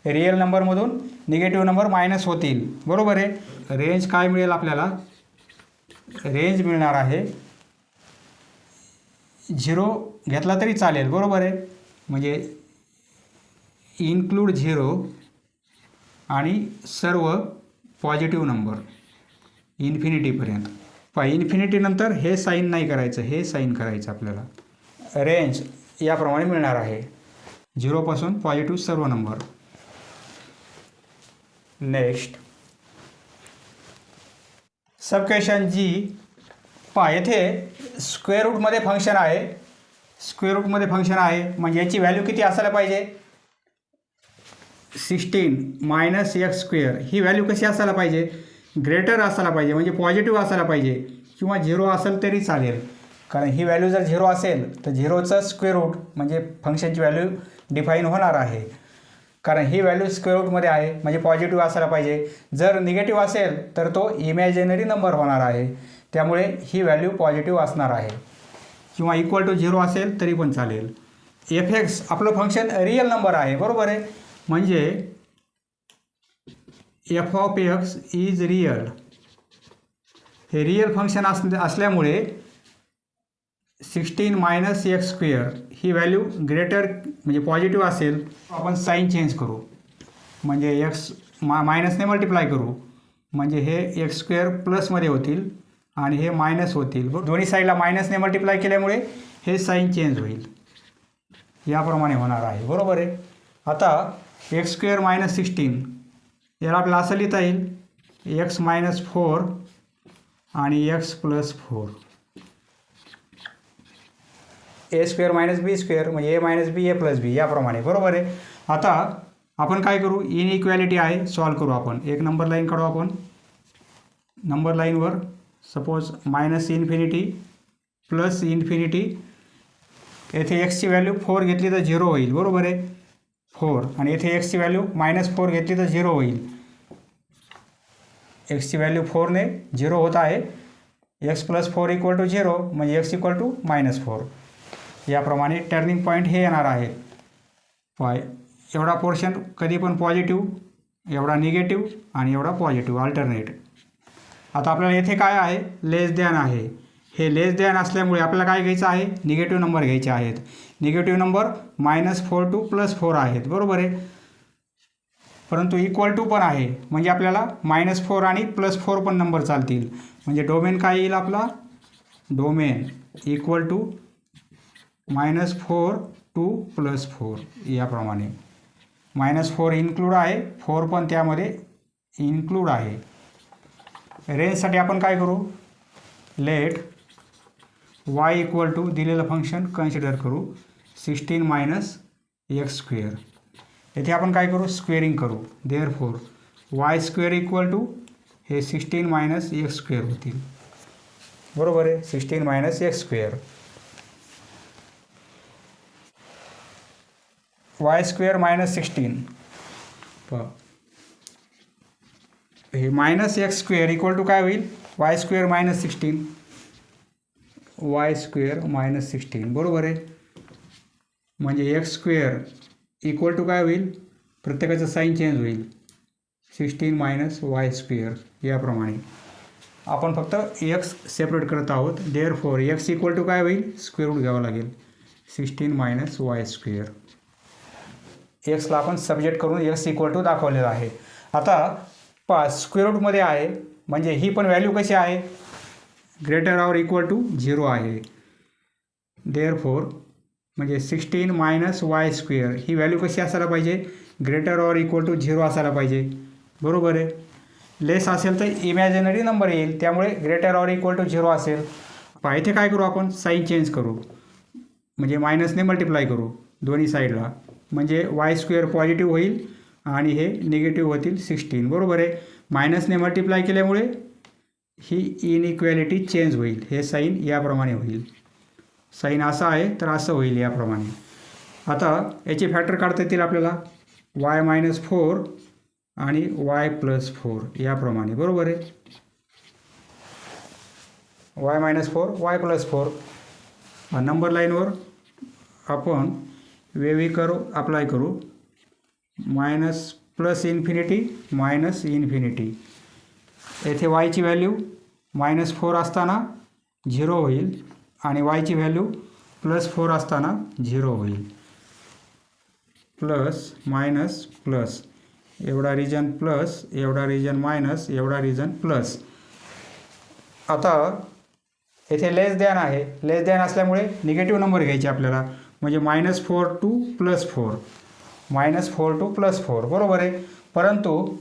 S1: रिअल नंबरमधून निगेटिव्ह नंबर मायनस होतील बरोबर आहे. रेंज काय मिळेल आपल्याला, रेंज मिळणार आहे 0 घेतला तरी चालेल बरोबर आहे. म्हणजे इन्क्लूड 0 आणि सर्व पॉझिटिव्ह नंबर इन्फिनिटीपर्यंत. इन्फिनिटी नंतर हे साईन नाही करायचं, हे साईन करायचं आपल्याला. रेंज याप्रमाणे मिळणार आहे 0 पासून पॉझिटिव्ह सर्व नंबर. नेक्स्ट सब क्वेश्चन जी. पहा येथे स्क्वेअर रूटमध्ये फंक्शन आहे, स्क्वेअर रूटमध्ये फंक्शन आहे म्हणजे याची व्हॅल्यू किती असायला पाहिजे 16 - x स्क्वेअर. ही व्हॅल्यू कशी असायला पाहिजे, ग्रेटर असायला पाहिजे, म्हणजे पॉझिटिव्ह असायला पाहिजे किंवा 0 असेल तरी चालेल. कारण ही व्हॅल्यू जर 0 असेल तर 0चं स्क्वेअर रूट म्हणजे फंक्शनची व्हॅल्यू डिफाईन होणार आहे. कारण ही व्हॅल्यू स्क्वेअर रूटमध्ये आहे म्हणजे पॉझिटिव्ह असायला पाहिजे. जर निगेटिव्ह असेल तर तो इमॅजिनरी नंबर होणार आहे, त्यामुळे ही व्हॅल्यू पॉझिटिव्ह असणार आहे. किंवा इक्वल टू 0 असेल तरी पण चालेल. f(x) आपलं फंक्शन रिअल नंबर आहे बरोबर आहे. म्हणजे f(x) इज रिअल. हे रिअल फंक्शन असल्यामुळे 16 - x स्क्वेअर ही व्हॅल्यू ग्रेटर म्हणजे पॉझिटिव्ह असेल. आपण साईन चेंज करू म्हणजे x मायनसने मल्टिप्लाय करू म्हणजे हे x स्क्वेअर प्लसमध्ये होतील आणि हे मायनस होतील. दोन्ही साईडला मायनसने मल्टिप्लाय केल्यामुळे हे साईन चेंज होईल. याप्रमाणे होणार आहे. बरोबर आहे. आता एक्स स्क्वेअर मायनस 16 याला आपल्याला असं लिहिता येईल एक्स मायनस 4 आणि एक्स प्लस 4. ए स्क्वेअर मायनस बी स्क्वेअर म्हणजे ए मायनस बी ए प्लस बी याप्रमाणे. बरोबर आहे. आता आपण काय करू, इनइक्वॅलिटी आहे सॉल्व करू आपण. एक नंबर लाईन काढू आपण. नंबर लाईनवर suppose minus infinity plus infinity. येथे एक्सची व्हॅल्यू 4 घेतली तर 0 होईल. बरोबर आहे. 4 आणि येथे एक्सची व्हॅल्यू मायनस 4 घेतली तर 0 होईल. एक्सची व्हॅल्यू 4ने 0 होत आहे. एक्स प्लस 4 इक्वल टू 0 म्हणजे एक्स इक्वल टू मायनस 4. याप्रमाणे टर्निंग पॉईंट हे येणार आहे. एवढा पोर्शन कधी पण पॉझिटिव्ह, एवढा निगेटिव्ह आणि एवढा पॉझिटिव्ह अल्टरनेट. आता आपल्याला येथे काय आहे, लेस दॅन आहे. हे लेस दॅन असल्यामुळे आपल्याला काय घ्यायचं आहे, निगेटिव्ह नंबर घ्यायचे आहेत. निगेटिव्ह नंबर -4 टू +4 आहेत. बरोबर आहे. परंतु इक्वल टू पण आहे म्हणजे आपल्याला -4 आणि +4 पण नंबर चालतील. म्हणजे डोमेन काय येईल आपला, डोमेन इक्वल टू -4 टू +4 याप्रमाणे. -4 इन्क्लूड आहे, 4 पण त्यामध्ये इन्क्लूड आहे. रेंजसाठी आपण काय करू, लेट y इक्वल टू दिलेलं फंक्शन कन्सिडर करू 16 - x स्क्वेअर. येथे आपण काय करू, स्क्वेअरिंग करू. Therefore y square equal to हे 16 - x स्क्वेअर होतील. बरोबर आहे. 16 - x स्क्वेअर. y स्क्वेअर -16 हे -x स्क्वेअर इक्वल टू काय होईल, y स्क्वेअर -16. y स्क्वेअर -16 बरोबर आहे. म्हणजे x स्क्वेअर इक्वल टू काय होईल, प्रत्येकाचं साईन चेंज होईल. 16 - y स्क्वेअर याप्रमाणे. आपण फक्त x सेपरेट करत आहोत. देअरफॉर x इक्वल टू काय होईल, स्क्वेअर रूट घ्यावं लागेल. 16 - y स्क्वेअर. एक्सला आपण सब्जेक्ट करून x इक्वल टू दाखवलेला आहे. आता स्क्वेअर रूटमध्ये आहे म्हणजे ही पण व्हॅल्यू कशी आहे, ग्रेटर ऑर इक्वल टू 0 आहे. देअरफॉर म्हणजे 16 - y स्क्वेअर ही व्हॅल्यू कशी असायला पाहिजे, ग्रेटर ऑर इक्वल टू 0 असायला पाहिजे. बरोबर आहे. लेस असेल तर इमॅजिनरी नंबर येईल, त्यामुळे ग्रेटर ऑर इक्वल टू 0 असेल. इथे काय करू आपण, साईन चेंज करू म्हणजे मायनसने मल्टिप्लाय करू दोन्ही साईडला. म्हणजे y स्क्वेअर पॉझिटिव्ह होईल आणि हे निगेटिव्ह होतील 16. बरोबर आहे. मायनसने मल्टिप्लाय केल्यामुळे ही इनइक्वॅलिटी चेंज होईल. हे साईन याप्रमाणे होईल. साईन असा आहे तर असं होईल याप्रमाणे. आता याचे फॅक्टर काढता येतील आपल्याला, y -4 आणि y +4 याप्रमाणे. बरोबर आहे. y -4 y +4. नंबर लाईनवर आपण वेवी करू अप्लाय करू. Plus infinity minus infinity. येथे वायची व्हॅल्यू -4 असताना 0 होईल आणि वायची व्हॅल्यू +4 असताना 0 होईल. प्लस मायनस प्लस, एवढा रिजन प्लस, एवढा रिजन मायनस, एवढा रिजन प्लस. आता येथे लेस दॅन आहे. लेस दॅन असल्यामुळे निगेटिव्ह नंबर घ्यायचे आपल्याला. म्हणजे -4 टू +4, -4 टू +4. बरोबर आहे. परंतु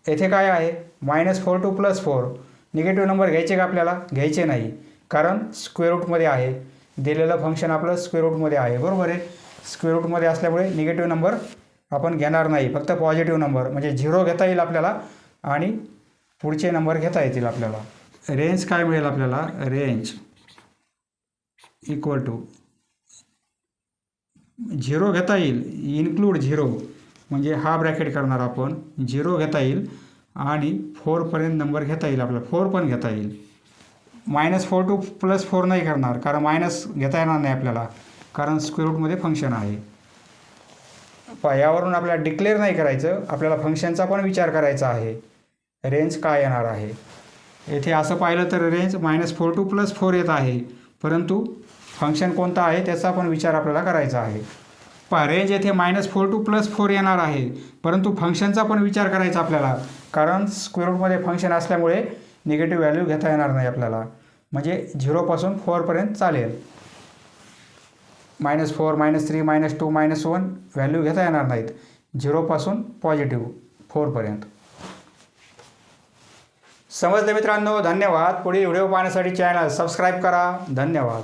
S1: येथे काय आहे, -4 टू +4 निगेटिव्ह नंबर घ्यायचे का आपल्याला, घ्यायचे नाही. कारण स्क्वेअर रूटमध्ये आहे. दिलेलं फंक्शन आपलं स्क्वेअर रूटमध्ये आहे. बरोबर आहे. स्क्वेअर रूटमध्ये असल्यामुळे निगेटिव्ह नंबर आपण घेणार नाही, फक्त पॉझिटिव्ह नंबर म्हणजे 0 घेता येईल आपल्याला आणि पुढचे नंबर घेता येतील आपल्याला. रेंज काय मिळेल आपल्याला, रेंज इक्वल टू 0 घेता येईल, इन्क्लूड 0 म्हणजे हा ब्रॅकेट करणार आपण. 0 घेता येईल आणि 4 पर्यंत नंबर घेता येईल आपल्याला. 4 पण घेता येईल. -4 टू +4 नाही करणार, कारण मायनस घेता येणार नाही आपल्याला, कारण स्क्वेअर रूटमध्ये फंक्शन आहे. यावरून आपल्याला डिक्लेअर नाही करायचं, आपल्याला फंक्शनचा पण विचार करायचा आहे. रेंज काय येणार आहे. येथे असं पाहिलं तर रेंज -4 टू +4 येत आहे, परंतु फंक्शन कोणता आहे त्याचा पण विचार आपल्याला करायचा आहे. रेंज येथे -4 टू +4 येणार आहे, परंतु फंक्शनचा पण विचार करायचा आपल्याला. कारण स्क्वेअर रूटमध्ये फंक्शन असल्यामुळे निगेटिव्ह व्हॅल्यू घेता येणार नाही आपल्याला, म्हणजे 0पासून 4पर्यंत चालेल. -4 -3 -2 -1 व्हॅल्यू घेता येणार नाहीत, 0पासून पॉझिटिव्ह 4पर्यंत. समजलं मित्रांनो? धन्यवाद. पुढील व्हिडिओ पाहण्यासाठी चॅनल सबस्क्राईब करा. धन्यवाद.